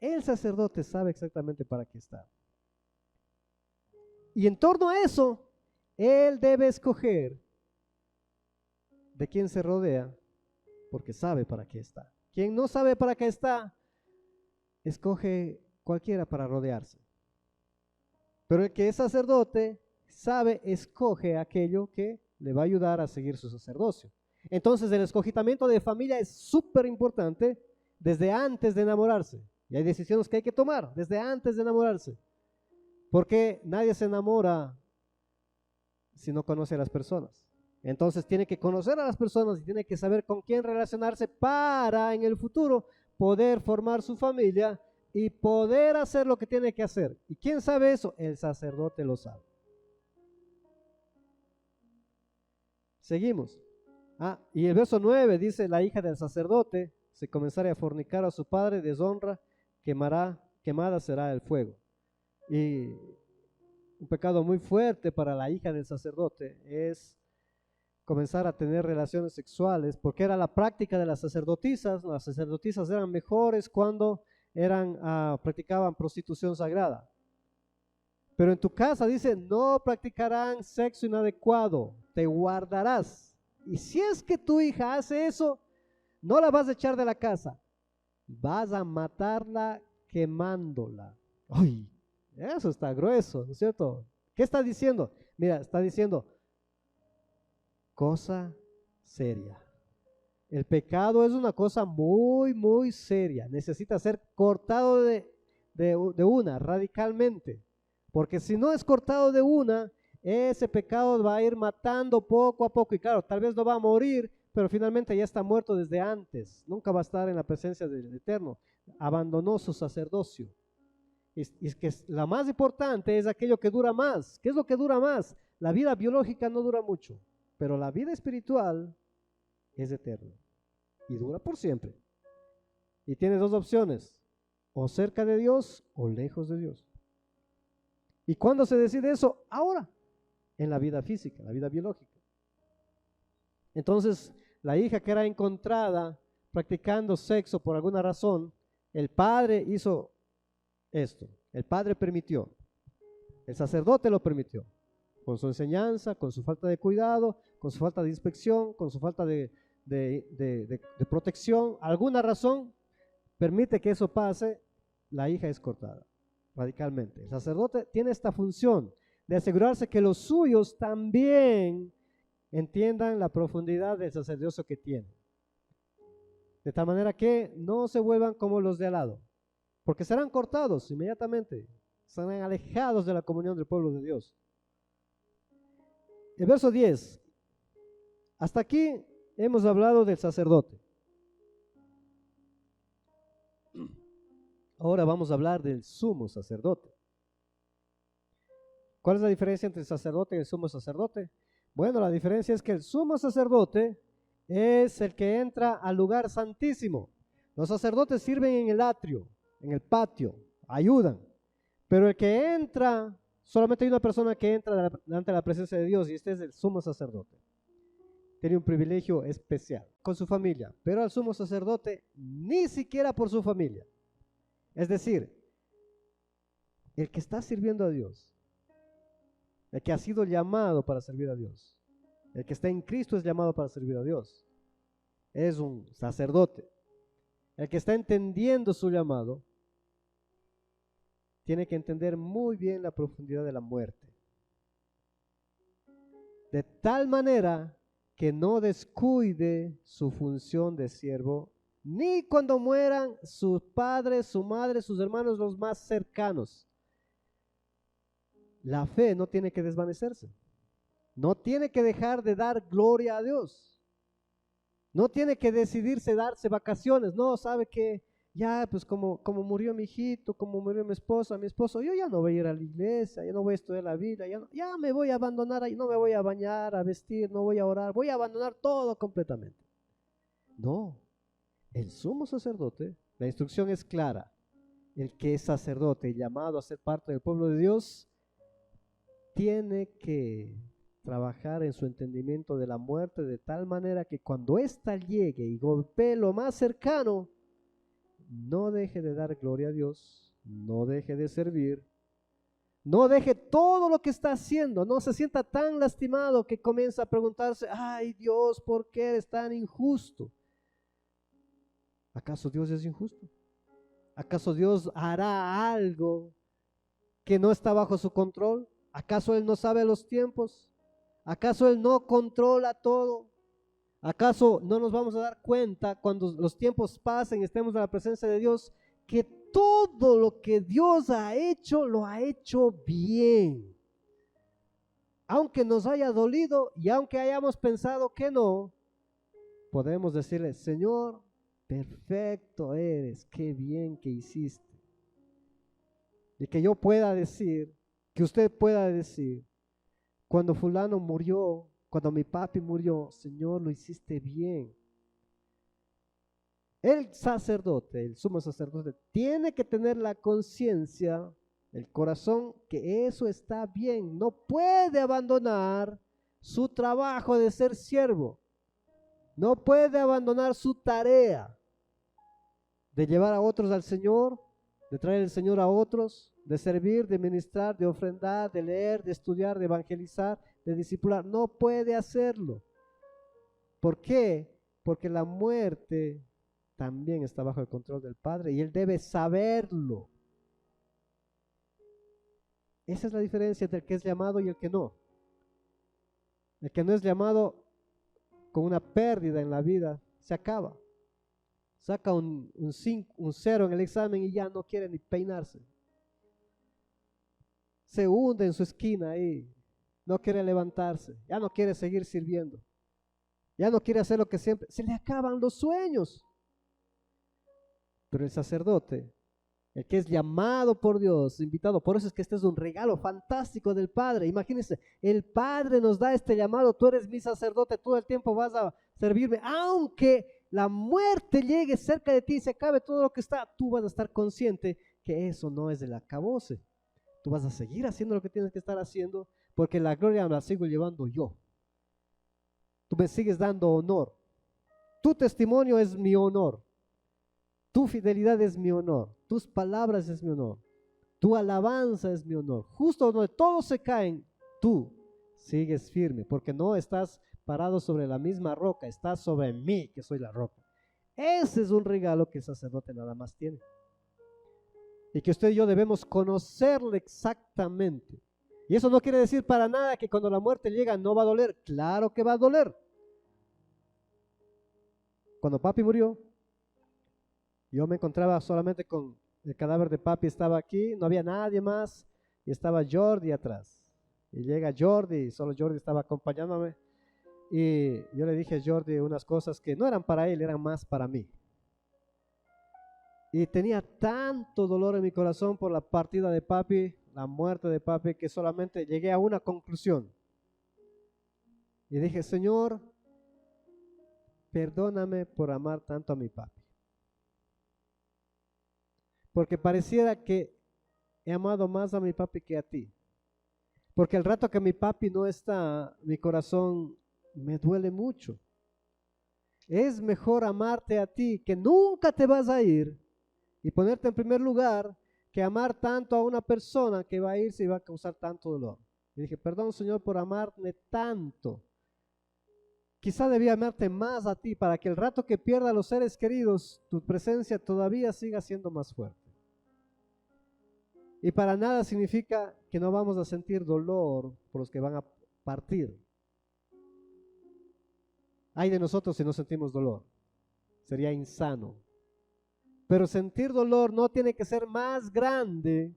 Speaker 1: El sacerdote sabe exactamente para qué está. Y en torno a eso, él debe escoger de quién se rodea, porque sabe para qué está. Quien no sabe para qué está, escoge cualquiera para rodearse. Pero el que es sacerdote sabe, escoge aquello que le va a ayudar a seguir su sacerdocio. Entonces el escogimiento de familia es súper importante desde antes de enamorarse. Y hay decisiones que hay que tomar desde antes de enamorarse. Porque nadie se enamora si no conoce a las personas. Entonces tiene que conocer a las personas y tiene que saber con quién relacionarse para en el futuro poder formar su familia y poder hacer lo que tiene que hacer. ¿Y quién sabe eso? El sacerdote lo sabe. Seguimos. Y el verso 9 dice: la hija del sacerdote, si comenzare a fornicar a su padre, deshonra, quemada será el fuego. Y un pecado muy fuerte para la hija del sacerdote es comenzar a tener relaciones sexuales, porque era la práctica de las sacerdotisas. Las sacerdotisas eran mejores cuando practicaban prostitución sagrada. Pero en tu casa dice: no practicarán sexo inadecuado, te guardarás. Y si es que tu hija hace eso, no la vas a echar de la casa, vas a matarla quemándola. ¡Ay! Eso está grueso, ¿no es cierto? ¿Qué está diciendo? Mira, está diciendo cosa seria. El pecado es una cosa muy, muy seria. Necesita ser cortado de una, radicalmente. Porque si no es cortado de una, ese pecado va a ir matando poco a poco. Y claro, tal vez no va a morir, pero finalmente ya está muerto desde antes. Nunca va a estar en la presencia del Eterno. Abandonó su sacerdocio. Y es que la más importante es aquello que dura más. ¿Qué es lo que dura más? La vida biológica no dura mucho, pero la vida espiritual es eterna y dura por siempre. Y tienes dos opciones: o cerca de Dios o lejos de Dios. ¿Y cuándo se decide eso? Ahora, en la vida física, en la vida biológica. Entonces, la hija que era encontrada practicando sexo por alguna razón, el padre hizo esto, el padre permitió, el sacerdote lo permitió, con su enseñanza, con su falta de cuidado, con su falta de inspección, con su falta de protección, alguna razón permite que eso pase, la hija es cortada radicalmente. El sacerdote tiene esta función de asegurarse que los suyos también entiendan la profundidad del sacerdocio que tienen, de tal manera que no se vuelvan como los de al lado, porque serán cortados inmediatamente, serán alejados de la comunión del pueblo de Dios. El verso 10. Hasta aquí hemos hablado del sacerdote. Ahora vamos a hablar del sumo sacerdote. ¿Cuál es la diferencia entre el sacerdote y el sumo sacerdote? Bueno, la diferencia es que el sumo sacerdote es el que entra al lugar santísimo. Los sacerdotes sirven en el atrio, en el patio, ayudan. Pero el que entra Solamente hay una persona que entra delante de la presencia de Dios y este es el sumo sacerdote. Tiene un privilegio especial con su familia, pero al sumo sacerdote ni siquiera por su familia. Es decir, el que está sirviendo a Dios, el que ha sido llamado para servir a Dios, el que está en Cristo es llamado para servir a Dios. Es un sacerdote. El que está entendiendo su llamado tiene que entender muy bien la profundidad de la muerte. De tal manera que no descuide su función de siervo, ni cuando mueran sus padres, su madre, sus hermanos, los más cercanos. La fe no tiene que desvanecerse. No tiene que dejar de dar gloria a Dios. No tiene que decidirse darse vacaciones. No, sabe que ya, pues como murió mi hijito, como murió mi esposo, yo ya no voy a ir a la iglesia, ya no voy a estudiar la Biblia, ya me voy a abandonar ahí, no me voy a bañar, a vestir, no voy a orar, voy a abandonar todo completamente. No, el sumo sacerdote, la instrucción es clara. El que es sacerdote llamado a ser parte del pueblo de Dios, tiene que trabajar en su entendimiento de la muerte de tal manera que cuando ésta llegue y golpee lo más cercano, no deje de dar gloria a Dios, no deje de servir, no deje todo lo que está haciendo, no se sienta tan lastimado que comienza a preguntarse, ay Dios, ¿por qué eres tan injusto? ¿Acaso Dios es injusto? ¿Acaso Dios hará algo que no está bajo su control? ¿Acaso Él no sabe los tiempos? ¿Acaso Él no controla todo? ¿Acaso no nos vamos a dar cuenta cuando los tiempos pasen, estemos en la presencia de Dios, que todo lo que Dios ha hecho, lo ha hecho bien? Aunque nos haya dolido y aunque hayamos pensado que no, podemos decirle, Señor, perfecto eres, qué bien que hiciste. Y que yo pueda decir, que usted pueda decir, cuando fulano murió, cuando mi papi murió, Señor, lo hiciste bien. El sacerdote, el sumo sacerdote, tiene que tener la conciencia, el corazón, que eso está bien. No puede abandonar su trabajo de ser siervo. No puede abandonar su tarea de llevar a otros al Señor, de traer al Señor a otros, de servir, de ministrar, de ofrendar, de leer, de estudiar, de evangelizar, de discipular. No puede hacerlo. ¿Por qué? Porque la muerte también está bajo el control del Padre y Él debe saberlo. Esa es la diferencia entre el que es llamado y el que no. El que no es llamado con una pérdida en la vida se acaba. Saca un 0 en el examen y ya no quiere ni peinarse. Se hunde en su esquina ahí, no quiere levantarse, ya no quiere seguir sirviendo, ya no quiere hacer lo que siempre, se le acaban los sueños. Pero el sacerdote, el que es llamado por Dios, invitado, por eso es que este es un regalo fantástico del Padre. Imagínense, el Padre nos da este llamado, tú eres mi sacerdote, todo el tiempo vas a servirme, aunque la muerte llegue cerca de ti y se acabe todo lo que está, tú vas a estar consciente que eso no es del acabose. Tú vas a seguir haciendo lo que tienes que estar haciendo porque la gloria la sigo llevando yo. Tú me sigues dando honor. Tu testimonio es mi honor. Tu fidelidad es mi honor. Tus palabras es mi honor. Tu alabanza es mi honor. Justo donde todos se caen, tú sigues firme porque no estás parado sobre la misma roca, estás sobre mí que soy la roca. Ese es un regalo que el sacerdote nada más tiene. Y que usted y yo debemos conocerle exactamente. Y eso no quiere decir para nada que cuando la muerte llega no va a doler. Claro que va a doler. Cuando papi murió, yo me encontraba solamente con el cadáver de papi, estaba aquí, no había nadie más, y estaba Jordi atrás. Y llega Jordi, y solo Jordi estaba acompañándome. Y yo le dije a Jordi unas cosas que no eran para él, eran más para mí. Y tenía tanto dolor en mi corazón por la partida de papi, la muerte de papi, que solamente llegué a una conclusión. Y dije, Señor, perdóname por amar tanto a mi papi. Porque pareciera que he amado más a mi papi que a ti. Porque el rato que mi papi no está, mi corazón me duele mucho. Es mejor amarte a ti, que nunca te vas a ir, y ponerte en primer lugar, que amar tanto a una persona que va a irse y va a causar tanto dolor. Y dije, perdón, Señor, por amarme tanto. Quizá debía amarte más a ti para que el rato que pierda a los seres queridos, tu presencia todavía siga siendo más fuerte. Y para nada significa que no vamos a sentir dolor por los que van a partir. Ay de nosotros si no sentimos dolor. Sería insano. Pero sentir dolor no tiene que ser más grande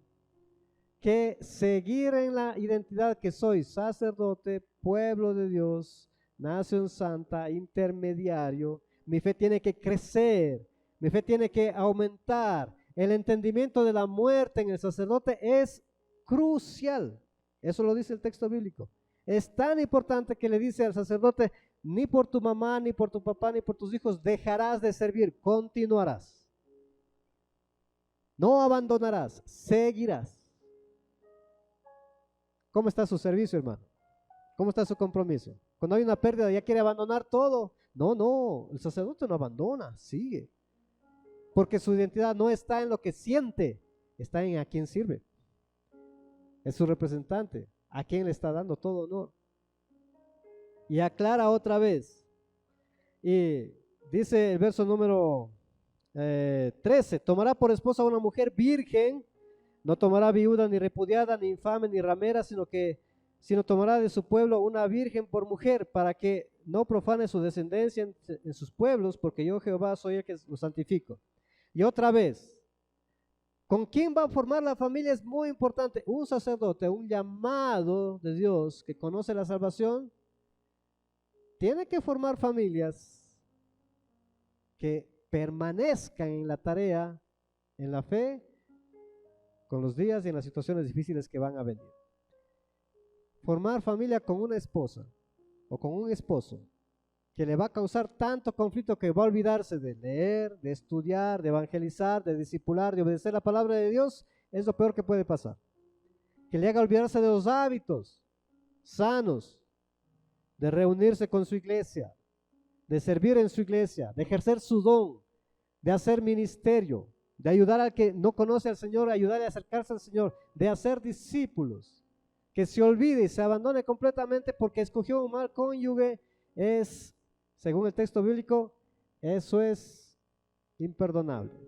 Speaker 1: que seguir en la identidad que soy sacerdote, pueblo de Dios, nación santa, intermediario. Mi fe tiene que crecer, mi fe tiene que aumentar. El entendimiento de la muerte en el sacerdote es crucial. Eso lo dice el texto bíblico. Es tan importante que le dice al sacerdote, ni por tu mamá, ni por tu papá, ni por tus hijos dejarás de servir, continuarás. No abandonarás, seguirás. ¿Cómo está su servicio, hermano? ¿Cómo está su compromiso? Cuando hay una pérdida, ¿ya quiere abandonar todo? No, el sacerdote no abandona, sigue. Porque su identidad no está en lo que siente, está en a quién sirve. Es su representante, a quién le está dando todo honor. Y aclara otra vez. Y dice el verso número 13, tomará por esposa a una mujer virgen, no tomará viuda, ni repudiada, ni infame, ni ramera, sino tomará de su pueblo una virgen por mujer, para que no profane su descendencia en sus pueblos, porque yo Jehová soy el que los santifico. Y otra vez, ¿con quién va a formar la familia? Es muy importante. Un sacerdote, un llamado de Dios que conoce la salvación, tiene que formar familias que permanezcan en la tarea, en la fe, con los días y en las situaciones difíciles que van a venir. Formar familia con una esposa o con un esposo que le va a causar tanto conflicto que va a olvidarse de leer, de estudiar, de evangelizar, de discipular, de obedecer la palabra de Dios, es lo peor que puede pasar. Que le haga olvidarse de los hábitos sanos, de reunirse con su iglesia, de servir en su iglesia, de ejercer su don, de hacer ministerio, de ayudar al que no conoce al Señor, ayudarle a acercarse al Señor, de hacer discípulos. Que se olvide y se abandone completamente porque escogió un mal cónyuge es, según el texto bíblico, eso es imperdonable.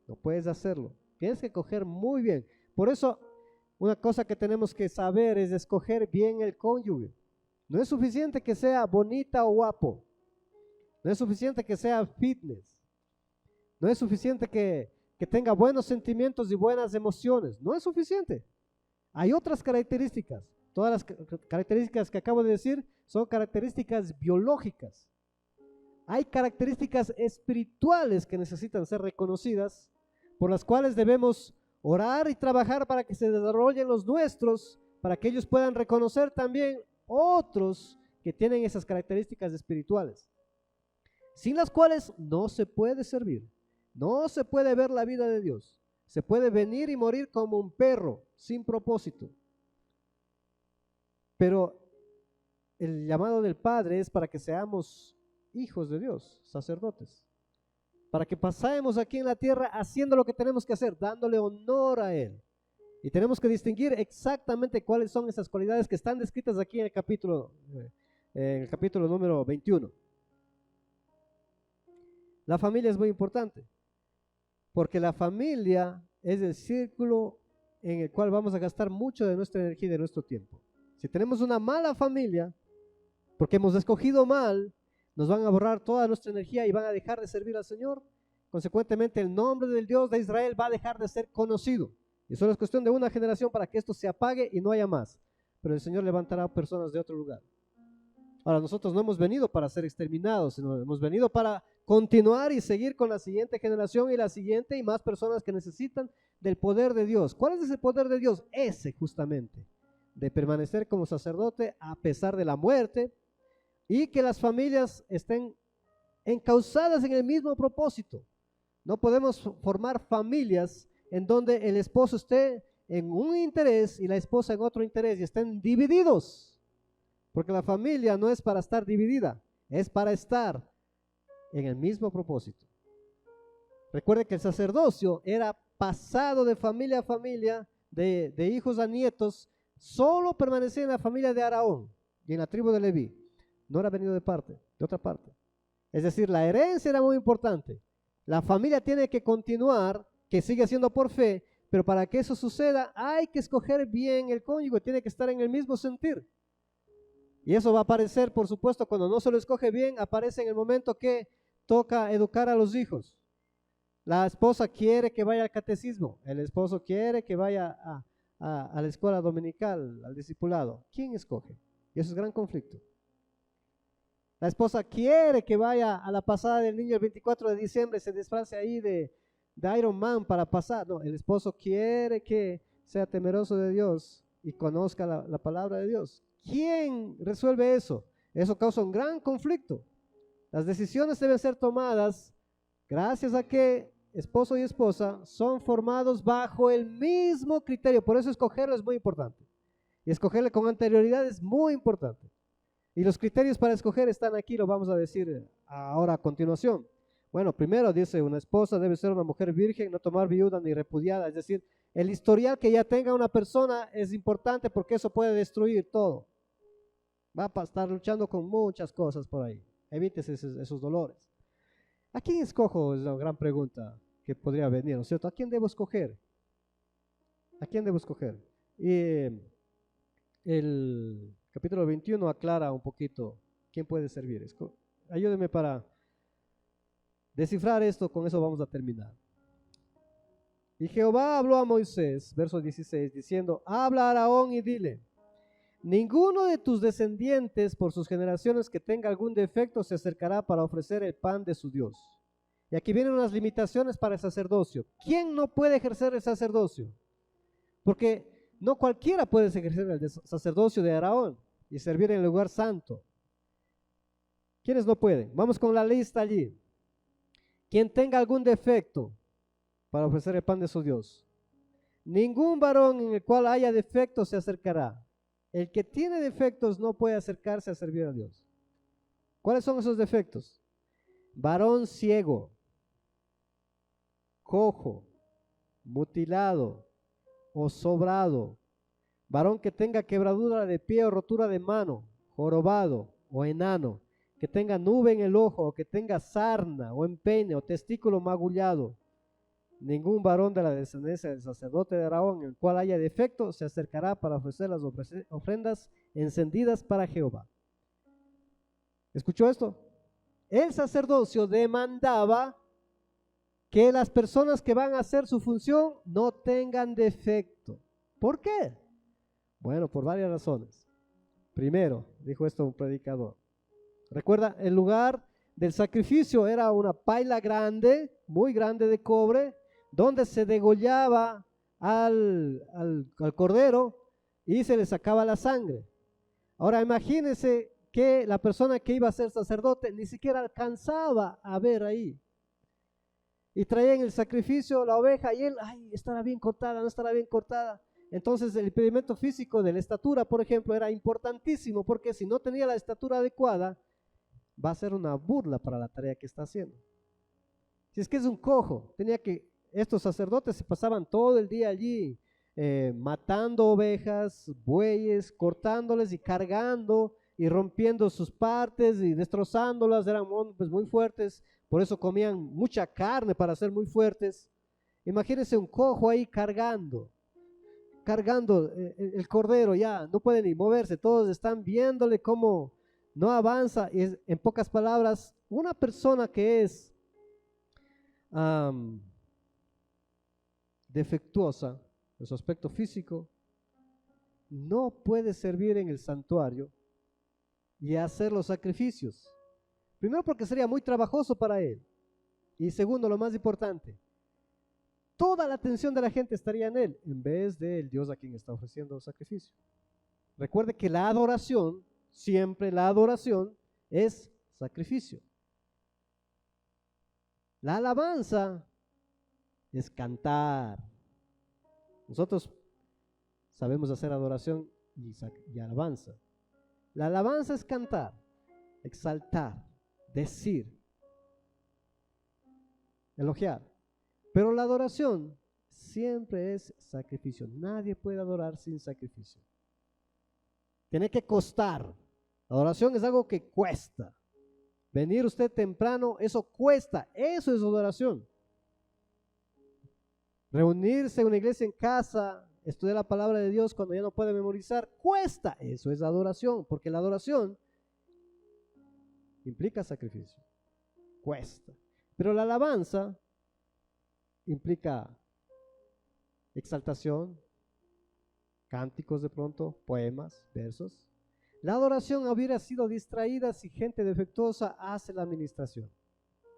Speaker 1: No puedes hacerlo. Tienes que escoger muy bien. Por eso, una cosa que tenemos que saber es escoger bien el cónyuge. No es suficiente que sea bonita o guapo. No es suficiente que sea fitness. No es suficiente que tenga buenos sentimientos y buenas emociones. No es suficiente. Hay otras características. Todas las características que acabo de decir son características biológicas. Hay características espirituales que necesitan ser reconocidas, por las cuales debemos orar y trabajar para que se desarrollen los nuestros, para que ellos puedan reconocer también otros que tienen esas características espirituales, sin las cuales no se puede servir, no se puede ver la vida de Dios. Se puede venir y morir como un perro, sin propósito. Pero el llamado del Padre es para que seamos hijos de Dios, sacerdotes. Para que pasemos aquí en la tierra haciendo lo que tenemos que hacer, dándole honor a Él. Y tenemos que distinguir exactamente cuáles son esas cualidades que están descritas aquí en el capítulo número 21. La familia es muy importante. Porque la familia es el círculo en el cual vamos a gastar mucho de nuestra energía y de nuestro tiempo. Si tenemos una mala familia, porque hemos escogido mal, nos van a borrar toda nuestra energía y van a dejar de servir al Señor. Consecuentemente, el nombre del Dios de Israel va a dejar de ser conocido. Y solo es cuestión de una generación para que esto se apague y no haya más. Pero el Señor levantará personas de otro lugar. Ahora, nosotros no hemos venido para ser exterminados, sino hemos venido para continuar y seguir con la siguiente generación y la siguiente y más personas que necesitan del poder de Dios. ¿Cuál es ese poder de Dios? Ese justamente, de permanecer como sacerdote a pesar de la muerte y que las familias estén encausadas en el mismo propósito. No podemos formar familias en donde el esposo esté en un interés y la esposa en otro interés y estén divididos. Porque la familia no es para estar dividida, es para estar en el mismo propósito. Recuerde que el sacerdocio era pasado de familia a familia, de hijos a nietos, solo permanecía en la familia de Aarón y en la tribu de Leví. No era venido de otra parte. Es decir, la herencia era muy importante. La familia tiene que continuar, que sigue siendo por fe, pero para que eso suceda hay que escoger bien el cónyuge, tiene que estar en el mismo sentir. Y eso va a aparecer, por supuesto, cuando no se lo escoge bien, aparece en el momento que toca educar a los hijos. La esposa quiere que vaya al catecismo, el esposo quiere que vaya a la escuela dominical, al discipulado. ¿Quién escoge? Y eso es gran conflicto. La esposa quiere que vaya a la pasada del niño el 24 de diciembre, se disfrace ahí de Iron Man para pasar. No, el esposo quiere que sea temeroso de Dios y conozca la palabra de Dios. ¿Quién resuelve eso? Eso causa un gran conflicto. Las decisiones deben ser tomadas gracias a que esposo y esposa son formados bajo el mismo criterio. Por eso escogerlo es muy importante. Y escogerle con anterioridad es muy importante. Y los criterios para escoger están aquí, lo vamos a decir ahora a continuación. Bueno, primero dice, una esposa debe ser una mujer virgen, no tomar viuda ni repudiada. Es decir, el historial que ya tenga una persona es importante porque eso puede destruir todo. Va a estar luchando con muchas cosas por ahí. Evítese esos dolores. ¿A quién escojo? Es la gran pregunta que podría venir, ¿no es cierto? ¿A quién debo escoger? ¿A quién debo escoger? Y el capítulo 21 aclara un poquito quién puede servir. Ayúdeme para descifrar esto, con eso vamos a terminar. Y Jehová habló a Moisés, verso 16, diciendo, habla a Aarón y dile, ninguno de tus descendientes por sus generaciones que tenga algún defecto se acercará para ofrecer el pan de su Dios. Y aquí vienen unas limitaciones para el sacerdocio. ¿Quién no puede ejercer el sacerdocio? Porque no cualquiera puede ejercer el sacerdocio de Aarón y servir en el lugar santo. ¿Quiénes no pueden? Vamos con la lista allí. Quien tenga algún defecto para ofrecer el pan de su Dios. Ningún varón en el cual haya defectos se acercará. El que tiene defectos no puede acercarse a servir a Dios. ¿Cuáles son esos defectos? Varón ciego, cojo, mutilado o sobrado, varón que tenga quebradura de pie o rotura de mano, jorobado o enano, que tenga nube en el ojo o que tenga sarna o empeine o testículo magullado. Ningún varón de la descendencia del sacerdote de Aarón en el cual haya defecto se acercará para ofrecer las ofrendas encendidas para Jehová. ¿Escuchó esto? El sacerdocio demandaba que las personas que van a hacer su función no tengan defecto. ¿Por qué? Bueno, por varias razones. Primero, dijo esto un predicador. Recuerda, el lugar del sacrificio era una paila grande, muy grande de cobre, donde se degollaba al cordero y se le sacaba la sangre. Ahora imagínense que la persona que iba a ser sacerdote ni siquiera alcanzaba a ver ahí. Y traían el sacrificio, la oveja, y él, ay, estará bien cortada, no estará bien cortada. Entonces el impedimento físico de la estatura, por ejemplo, era importantísimo, porque si no tenía la estatura adecuada, va a ser una burla para la tarea que está haciendo. Si es que es un cojo, estos sacerdotes se pasaban todo el día allí, matando ovejas, bueyes, cortándoles y cargando y rompiendo sus partes y destrozándolas. Eran hombres muy fuertes, por eso comían mucha carne para ser muy fuertes. Imagínense un cojo ahí cargando el cordero, ya no puede ni moverse, todos están viéndole cómo no avanza. Y en pocas palabras, una persona que es defectuosa en su aspecto físico no puede servir en el santuario y hacer los sacrificios. Primero, porque sería muy trabajoso para él, y segundo, lo más importante, toda la atención de la gente estaría en él en vez del Dios a quien está ofreciendo el sacrificio. Recuerde que la adoración, siempre la adoración es sacrificio. La alabanza es cantar. Nosotros sabemos hacer adoración y alabanza. La alabanza es cantar, exaltar, decir, elogiar. Pero la adoración siempre es sacrificio. Nadie puede adorar sin sacrificio. Tiene que costar. La adoración es algo que cuesta. Venir usted temprano, eso cuesta. Eso es adoración. Reunirse en una iglesia en casa, estudiar la palabra de Dios cuando ya no puede memorizar, cuesta. Eso es adoración, porque la adoración implica sacrificio. Cuesta. Pero la alabanza implica exaltación, cánticos de pronto, poemas, versos. La adoración hubiera sido distraída si gente defectuosa hace la administración.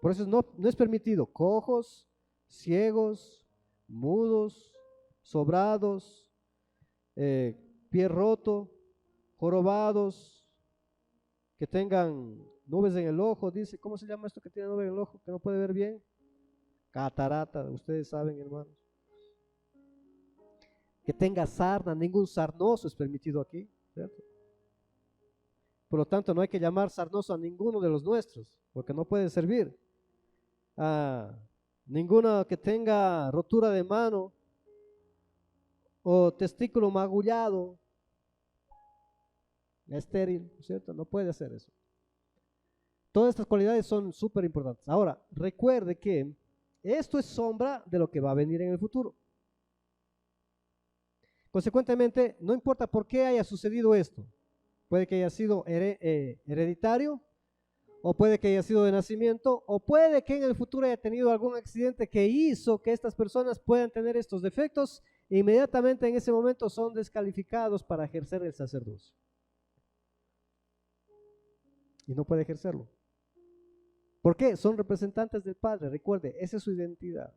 Speaker 1: Por eso no es permitido cojos, ciegos, mudos, sobrados, pie roto, jorobados, que tengan nubes en el ojo, dice, ¿cómo se llama esto que tiene nubes en el ojo, que no puede ver bien? Catarata, ustedes saben, hermanos. Que tenga sarna, ningún sarnoso es permitido aquí, ¿cierto? Por lo tanto, no hay que llamar sarnoso a ninguno de los nuestros, porque no puede servir. Ninguno que tenga rotura de mano o testículo magullado, estéril, ¿cierto? No puede hacer eso. Todas estas cualidades son súper importantes. Ahora, recuerde que esto es sombra de lo que va a venir en el futuro. Consecuentemente, no importa por qué haya sucedido esto. Puede que haya sido hereditario, o puede que haya sido de nacimiento, o puede que en el futuro haya tenido algún accidente que hizo que estas personas puedan tener estos defectos e inmediatamente en ese momento son descalificados para ejercer el sacerdocio. Y no puede ejercerlo. ¿Por qué? Son representantes del Padre, recuerde, esa es su identidad.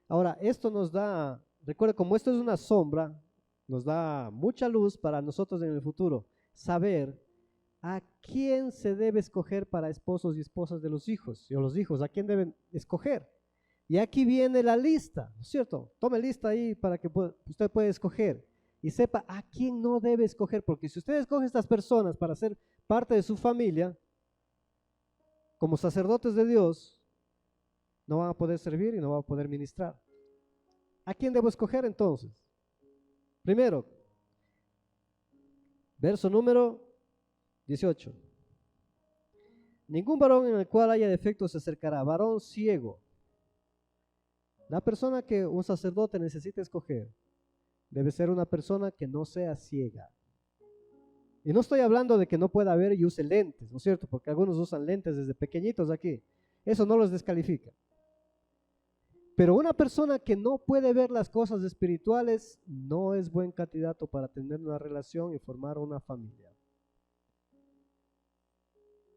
Speaker 1: Ahora, esto nos da, recuerde, como esto es una sombra, nos da mucha luz para nosotros en el futuro, saber a quién se debe escoger para esposos y esposas de los hijos, o los hijos, a quién deben escoger. Y aquí viene la lista, ¿no es cierto? Tome lista ahí para que usted pueda escoger y sepa a quién no debe escoger, porque si usted escoge a estas personas para ser parte de su familia, como sacerdotes de Dios, no van a poder servir y no van a poder ministrar. ¿A quién debo escoger entonces? Primero, verso número 18. Ningún varón en el cual haya defecto se acercará. Varón ciego. La persona que un sacerdote necesita escoger debe ser una persona que no sea ciega. Y no estoy hablando de que no pueda ver y use lentes, ¿no es cierto? Porque algunos usan lentes desde pequeñitos aquí. Eso no los descalifica. Pero una persona que no puede ver las cosas espirituales no es buen candidato para tener una relación y formar una familia.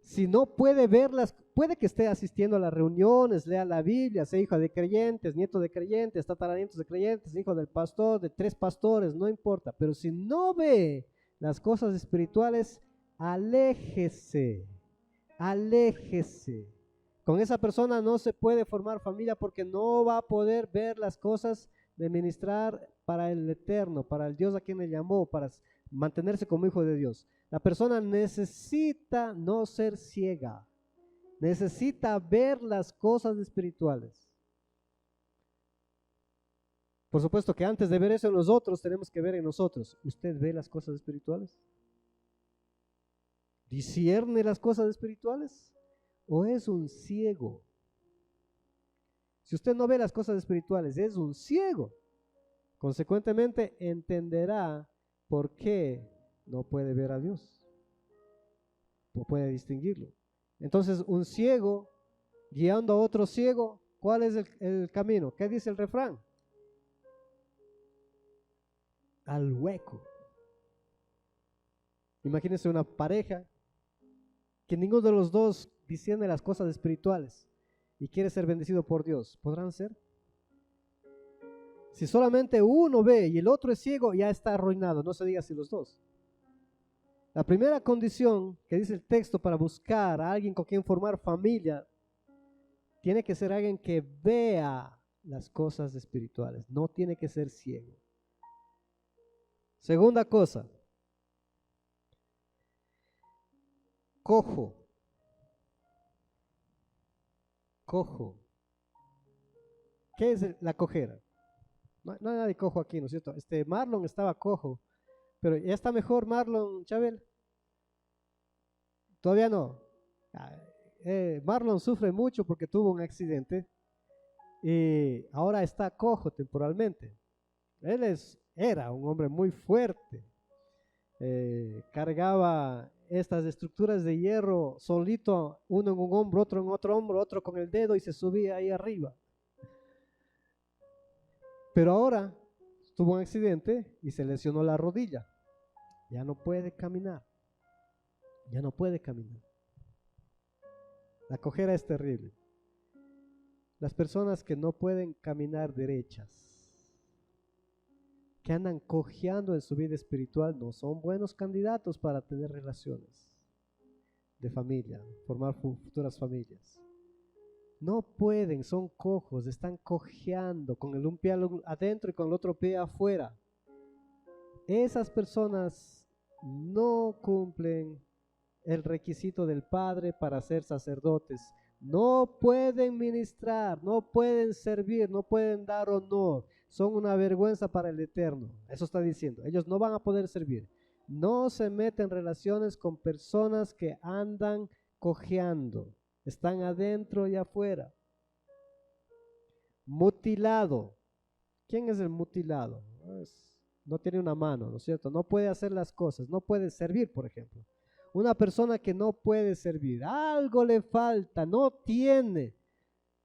Speaker 1: Si no puede verlas, puede que esté asistiendo a las reuniones, lea la Biblia, sea hijo de creyentes, nieto de creyentes, tataranietos de creyentes, hijo del pastor, de 3 pastores, no importa. Pero si no ve las cosas espirituales, aléjese, aléjese. Con esa persona no se puede formar familia porque no va a poder ver las cosas de ministrar para el eterno, para el Dios a quien le llamó, para mantenerse como hijo de Dios. La persona necesita no ser ciega, necesita ver las cosas espirituales. Por supuesto que antes de ver eso en nosotros, tenemos que ver en nosotros. ¿Usted ve las cosas espirituales? ¿Discierne las cosas espirituales? ¿O es un ciego? Si usted no ve las cosas espirituales, es un ciego. Consecuentemente, entenderá por qué no puede ver a Dios. No puede distinguirlo. Entonces, un ciego guiando a otro ciego, ¿cuál es el camino? ¿Qué dice el refrán? Al hueco. Imagínense una pareja que ninguno de los dos discierne las cosas espirituales y quiere ser bendecido por Dios. ¿Podrán ser? Si solamente uno ve y el otro es ciego, ya está arruinado, no se diga si los dos. La primera condición que dice el texto para buscar a alguien con quien formar familia, tiene que ser alguien que vea las cosas espirituales, no tiene que ser ciego. Segunda cosa, cojo. Cojo. ¿Qué es la cojera? No hay nadie cojo aquí, ¿no es cierto? Marlon estaba cojo, pero ya está mejor Marlon, Chabel. Todavía no. Ah, Marlon sufre mucho porque tuvo un accidente y ahora está cojo temporalmente. Era un hombre muy fuerte. Cargaba estas estructuras de hierro solito, uno en un hombro, otro en otro hombro, otro con el dedo y se subía ahí arriba. Pero ahora tuvo un accidente y se lesionó la rodilla. Ya no puede caminar. Ya no puede caminar. La cojera es terrible. Las personas que no pueden caminar derechas, que andan cojeando en su vida espiritual, no son buenos candidatos para tener relaciones de familia, formar futuras familias. No pueden, son cojos, están cojeando con un pie adentro y con el otro pie afuera. Esas personas no cumplen el requisito del Padre para ser sacerdotes. No pueden ministrar, no pueden servir, no pueden dar honor. Son una vergüenza para el Eterno. Eso está diciendo. Ellos no van a poder servir. No se meten en relaciones con personas que andan cojeando. Están adentro y afuera. Mutilado. ¿Quién es el mutilado? No tiene una mano, ¿no es cierto? No puede hacer las cosas, no puede servir, por ejemplo. Una persona que no puede servir, algo le falta, no tiene.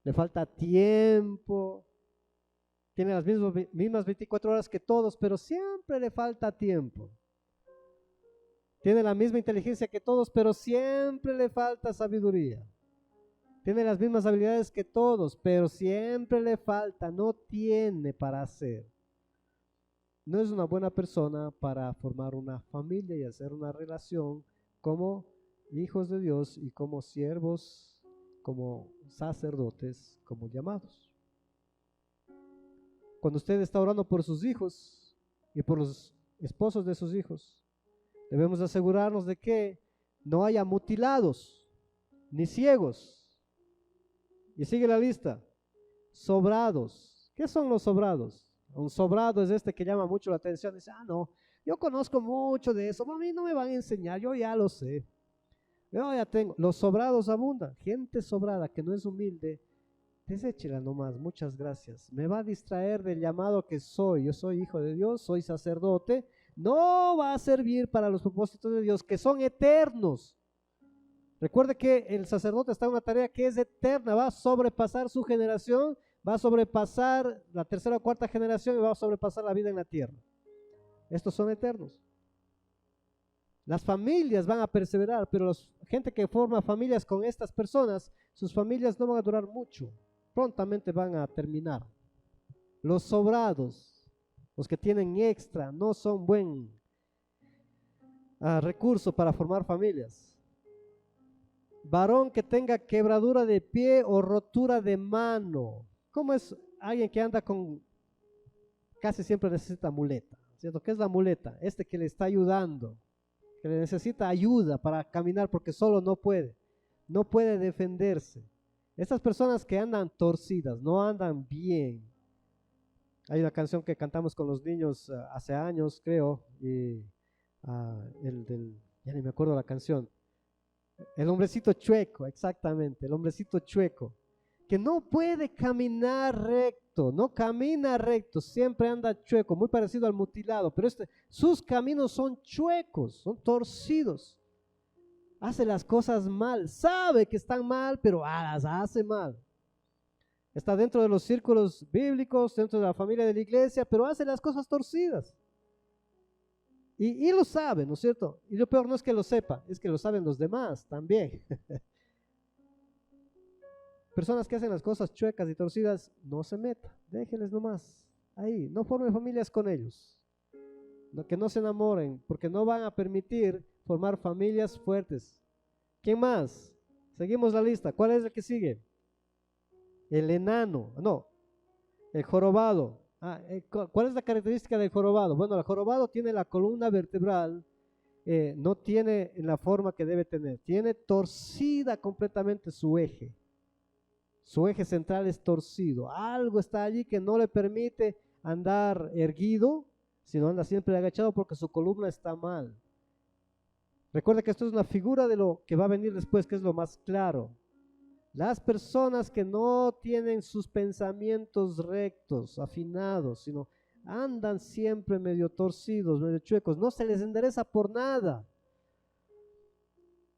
Speaker 1: Le falta tiempo. Tiene las mismas 24 horas que todos, pero siempre le falta tiempo. Tiene la misma inteligencia que todos, pero siempre le falta sabiduría. Tiene las mismas habilidades que todos, pero siempre le falta, no tiene para hacer. No es una buena persona para formar una familia y hacer una relación como hijos de Dios y como siervos, como sacerdotes, como llamados. Cuando usted está orando por sus hijos y por los esposos de sus hijos, debemos asegurarnos de que no haya mutilados ni ciegos. Y sigue la lista. Sobrados. ¿Qué son los sobrados? Un sobrado es este que llama mucho la atención. Dice, no, yo conozco mucho de eso. A mí no me van a enseñar, yo ya lo sé. Yo ya tengo. Los sobrados abundan. Gente sobrada que no es humilde, deséchela nomás, muchas gracias. Me va a distraer del llamado que soy. Yo soy hijo de Dios, soy sacerdote. No va a servir para los propósitos de Dios que son eternos. Recuerde que el sacerdote está en una tarea que es eterna, va a sobrepasar su generación, va a sobrepasar la tercera o cuarta generación y va a sobrepasar la vida en la tierra. Estos son eternos. Las familias van a perseverar, pero la gente que forma familias con estas personas, sus familias no van a durar mucho, prontamente van a terminar. Los sobrados, los que tienen extra, no son buen recurso para formar familias. Varón que tenga quebradura de pie o rotura de mano. ¿Cómo es alguien que anda con, casi siempre necesita muleta? ¿Cierto? ¿Qué es la muleta? Que le está ayudando, que le necesita ayuda para caminar porque solo no puede defenderse. Estas personas que andan torcidas, no andan bien. Hay una canción que cantamos con los niños hace años, creo, y ya ni me acuerdo la canción. El hombrecito chueco, exactamente, el hombrecito chueco, que no puede caminar recto, no camina recto, siempre anda chueco, muy parecido al mutilado, pero sus caminos son chuecos, son torcidos. Hace las cosas mal, sabe que están mal, pero las hace mal. Está dentro de los círculos bíblicos, dentro de la familia de la iglesia, pero hace las cosas torcidas. Y lo sabe, ¿no es cierto? Y lo peor no es que lo sepa, es que lo saben los demás también. Personas que hacen las cosas chuecas y torcidas, no se meta, déjenles nomás ahí, no formen familias con ellos. Que no se enamoren, porque no van a permitir formar familias fuertes. ¿Quién más? Seguimos la lista. ¿Cuál es el que sigue? El enano, no, el jorobado. ¿Cuál es la característica del jorobado? Bueno, el jorobado tiene la columna vertebral, no tiene en la forma que debe tener, tiene torcida completamente su eje. Su eje central es torcido. Algo está allí que no le permite andar erguido, sino anda siempre agachado porque su columna está mal. Recuerda que esto es una figura de lo que va a venir después, que es lo más claro. Las personas que no tienen sus pensamientos rectos, afinados, sino andan siempre medio torcidos, medio chuecos, no se les endereza por nada.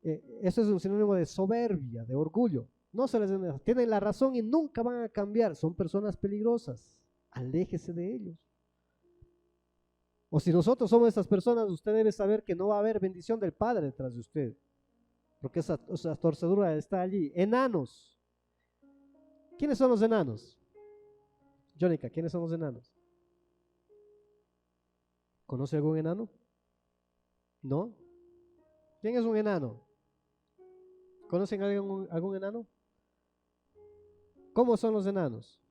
Speaker 1: Eso es un sinónimo de soberbia, de orgullo. No se les endereza. Tienen la razón y nunca van a cambiar. Son personas peligrosas. Aléjese de ellos. O si nosotros somos estas personas, usted debe saber que no va a haber bendición del Padre detrás de usted. Porque esa torcedura está allí. Enanos. ¿Quiénes son los enanos? Jónica, ¿quiénes son los enanos? ¿Conoce algún enano? ¿No? ¿Quién es un enano? ¿Conocen algún enano? ¿Cómo son los enanos?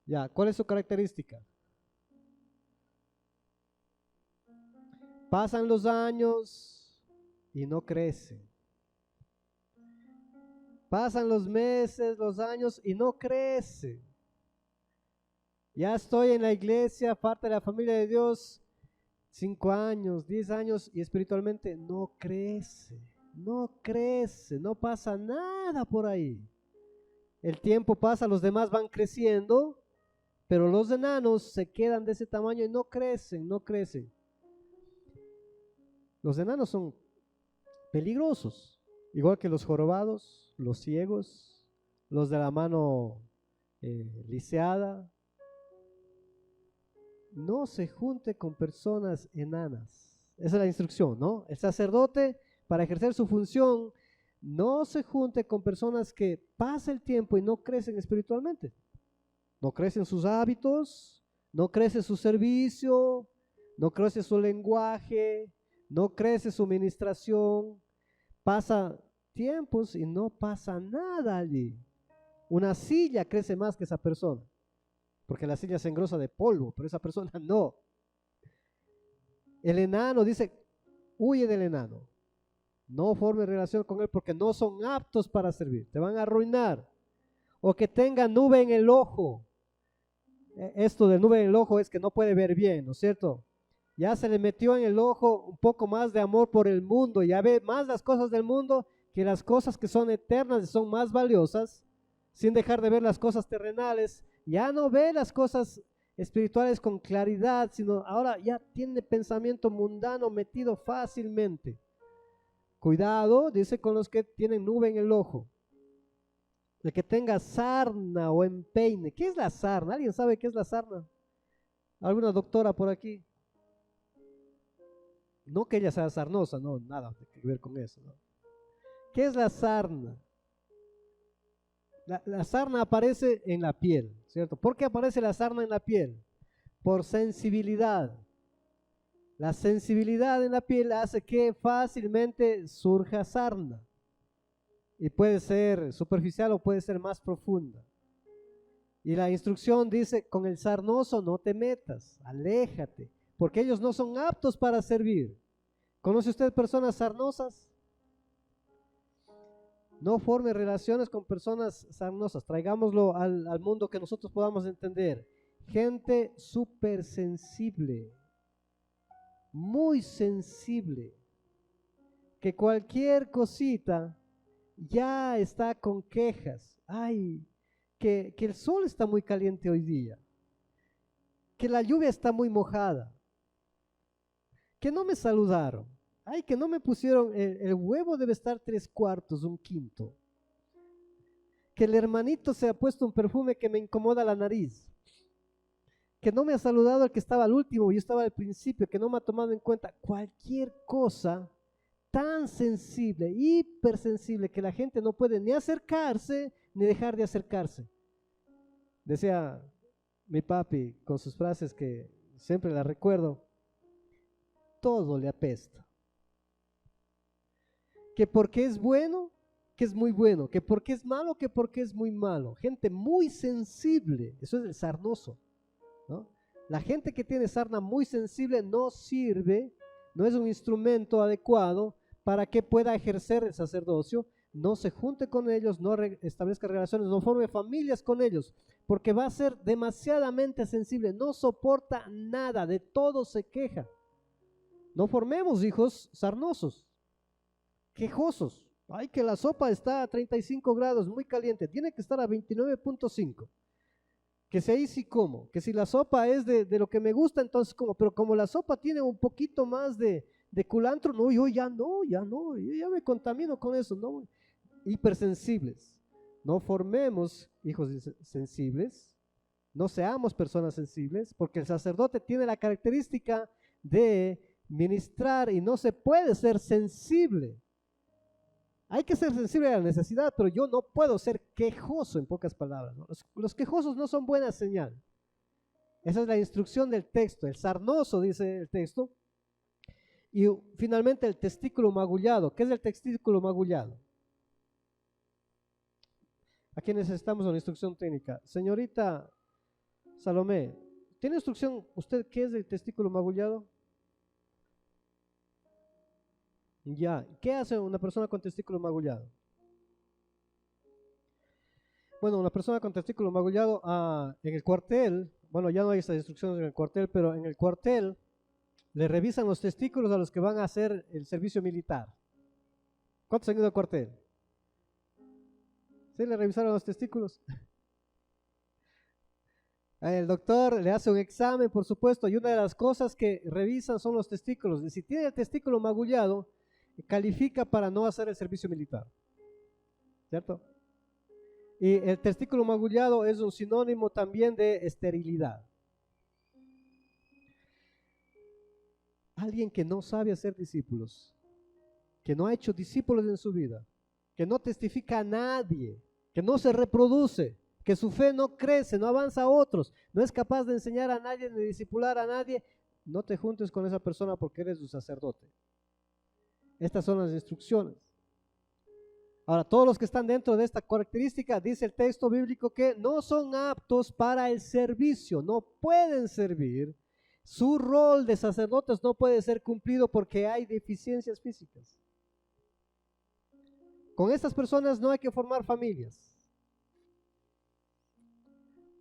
Speaker 1: Ya, ¿cuál es su característica? Pasan los años y no crecen. Pasan los meses, los años y no crecen. Ya estoy en la iglesia, parte de la familia de Dios, 5 años, 10 años y espiritualmente no crece, no pasa nada por ahí. El tiempo pasa, los demás van creciendo, pero los enanos se quedan de ese tamaño y no crecen. Los enanos son peligrosos, igual que los jorobados, los ciegos, los de la mano lisiada. No se junte con personas enanas. Esa es la instrucción, ¿no? El sacerdote, para ejercer su función, no se junte con personas que pasa el tiempo y no crecen espiritualmente. No crecen sus hábitos, no crece su servicio, no crece su lenguaje, no crece su ministración. Pasa tiempos y no pasa nada allí. Una silla crece más que esa persona, porque la silla se engrosa de polvo, pero esa persona no. El enano dice, huye del enano. No forme relación con él porque no son aptos para servir. Te van a arruinar. O que tenga nube en el ojo. Esto de nube en el ojo es que no puede ver bien, ¿no es cierto? Ya se le metió en el ojo un poco más de amor por el mundo. Ya ve más las cosas del mundo que las cosas que son eternas y son más valiosas, sin dejar de ver las cosas terrenales. Ya no ve las cosas espirituales con claridad, sino ahora ya tiene pensamiento mundano metido fácilmente. Cuidado, dice, con los que tienen nube en el ojo. El que tenga sarna o empeine. ¿Qué es la sarna? ¿Alguien sabe qué es la sarna? ¿Alguna doctora por aquí? No que ella sea sarnosa, no, nada que ver con eso, ¿no? ¿Qué es la sarna? La sarna aparece en la piel, ¿cierto? ¿Por qué aparece la sarna en la piel? Por sensibilidad. La sensibilidad en la piel hace que fácilmente surja sarna. Y puede ser superficial o puede ser más profunda. Y la instrucción dice, con el sarnoso no te metas, aléjate, porque ellos no son aptos para servir. ¿Conoce usted personas sarnosas? No forme relaciones con personas sarnosas. Traigámoslo al mundo que nosotros podamos entender. Gente súper sensible, muy sensible, que cualquier cosita ya está con quejas. Ay, que el sol está muy caliente hoy día, que la lluvia está muy mojada, que no me saludaron. Ay, que no me pusieron, el huevo debe estar 3/4, 1/5. Que el hermanito se ha puesto un perfume que me incomoda la nariz. Que no me ha saludado el que estaba al último, yo estaba al principio, que no me ha tomado en cuenta. Cualquier cosa tan sensible, hipersensible, que la gente no puede ni acercarse ni dejar de acercarse. Decía mi papi con sus frases que siempre las recuerdo, todo le apesta. Que porque es bueno, que es muy bueno, que porque es malo, que porque es muy malo. Gente muy sensible, eso es el sarnoso. ¿no? La gente que tiene sarna muy sensible no sirve, no es un instrumento adecuado para que pueda ejercer el sacerdocio. No se junte con ellos, no establezca relaciones, no forme familias con ellos, porque va a ser demasiadamente sensible, no soporta nada, de todo se queja. No formemos hijos sarnosos, quejosos. Ay, que la sopa está a 35 grados, muy caliente, tiene que estar a 29.5. Que si ahí sí como, que si la sopa es de lo que me gusta, entonces como, pero como la sopa tiene un poquito más de culantro, no, yo ya me contamino con eso, no. Hipersensibles. No formemos hijos sensibles, no seamos personas sensibles, porque el sacerdote tiene la característica de ministrar y no se puede ser sensible. Hay que ser sensible a la necesidad, pero yo no puedo ser quejoso, en pocas palabras, ¿no? Los quejosos no son buena señal. Esa es la instrucción del texto. El sarnoso, dice el texto. Y finalmente el testículo magullado. ¿Qué es el testículo magullado? Aquí necesitamos una instrucción técnica. Señorita Salomé, ¿tiene instrucción usted qué es el testículo magullado? Ya, ¿qué hace una persona con testículo magullado? Bueno, una persona con testículo magullado en el cuartel, bueno, ya no hay estas instrucciones en el cuartel, pero en el cuartel le revisan los testículos a los que van a hacer el servicio militar. ¿Cuántos han ido al cuartel? ¿Sí le revisaron los testículos? El doctor le hace un examen, por supuesto, y una de las cosas que revisan son los testículos. Y si tiene el testículo magullado, califica para no hacer el servicio militar, ¿cierto? Y el testículo magullado es un sinónimo también de esterilidad. Alguien que no sabe hacer discípulos, que no ha hecho discípulos en su vida, que no testifica a nadie, que no se reproduce, que su fe no crece, no avanza a otros, no es capaz de enseñar a nadie, de discipular a nadie, no te juntes con esa persona porque eres un sacerdote. Estas son las instrucciones. Ahora, todos los que están dentro de esta característica, dice el texto bíblico que no son aptos para el servicio, no pueden servir. Su rol de sacerdotes no puede ser cumplido porque hay deficiencias físicas. Con estas personas no hay que formar familias.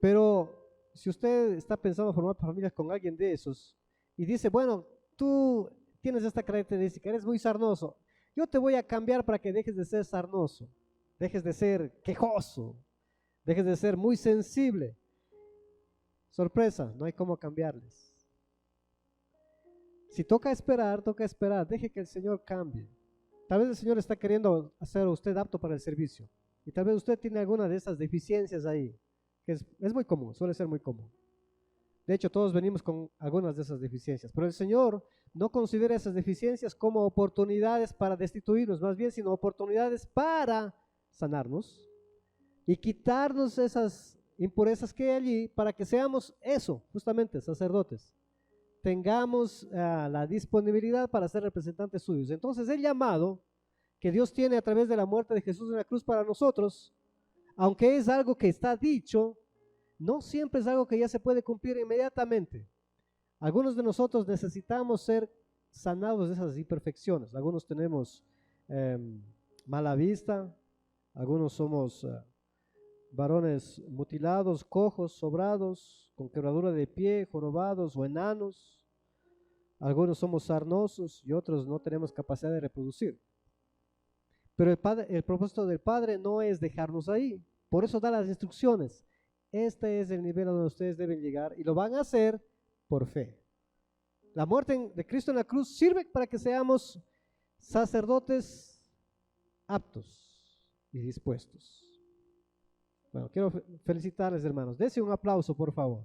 Speaker 1: Pero si usted está pensando en formar familias con alguien de esos y dice, bueno, tú tienes esta característica, eres muy sarnoso, yo te voy a cambiar para que dejes de ser sarnoso, dejes de ser quejoso, dejes de ser muy sensible. Sorpresa, no hay cómo cambiarles. Si toca esperar, deje que el Señor cambie. Tal vez el Señor está queriendo hacer a usted apto para el servicio y tal vez usted tiene alguna de esas deficiencias ahí, que es muy común, suele ser muy común. De hecho, todos venimos con algunas de esas deficiencias, pero el Señor no considera esas deficiencias como oportunidades para destituirnos, más bien, sino oportunidades para sanarnos y quitarnos esas impurezas que hay allí para que seamos eso, justamente, sacerdotes. Tengamos la disponibilidad para ser representantes suyos. Entonces, el llamado que Dios tiene a través de la muerte de Jesús en la cruz para nosotros, aunque es algo que está dicho, no siempre es algo que ya se puede cumplir inmediatamente. Algunos de nosotros necesitamos ser sanados de esas imperfecciones. Algunos tenemos mala vista, algunos somos varones mutilados, cojos, sobrados, con quebradura de pie, jorobados o enanos. Algunos somos sarnosos y otros no tenemos capacidad de reproducir. Pero el propósito del Padre no es dejarnos ahí. Por eso da las instrucciones. Este es el nivel a donde ustedes deben llegar y lo van a hacer por fe. La muerte de Cristo en la cruz sirve para que seamos sacerdotes aptos y dispuestos. Bueno, quiero felicitarles, hermanos. Dense un aplauso, por favor.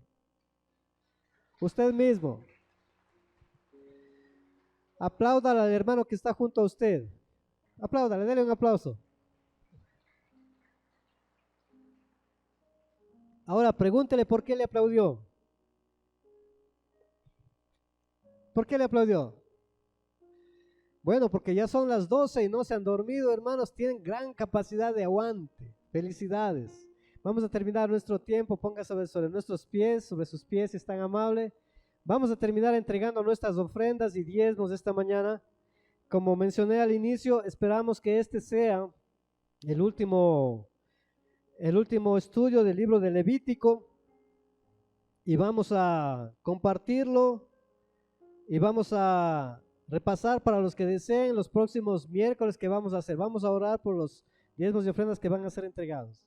Speaker 1: Usted mismo. Apláudale al hermano que está junto a usted. Apláudale, déle un aplauso. Ahora pregúntele por qué le aplaudió. ¿Por qué le aplaudió? Bueno, porque ya son las 12 y no se han dormido, hermanos. Tienen gran capacidad de aguante. Felicidades. Vamos a terminar nuestro tiempo. Póngase sobre nuestros pies, sobre sus pies, si es tan amable. Vamos a terminar entregando nuestras ofrendas y diezmos esta mañana. Como mencioné al inicio, esperamos que este sea el último estudio del libro de Levítico, y vamos a compartirlo y vamos a repasar para los que deseen los próximos miércoles que vamos a hacer. Vamos a orar por los diezmos y ofrendas que van a ser entregados.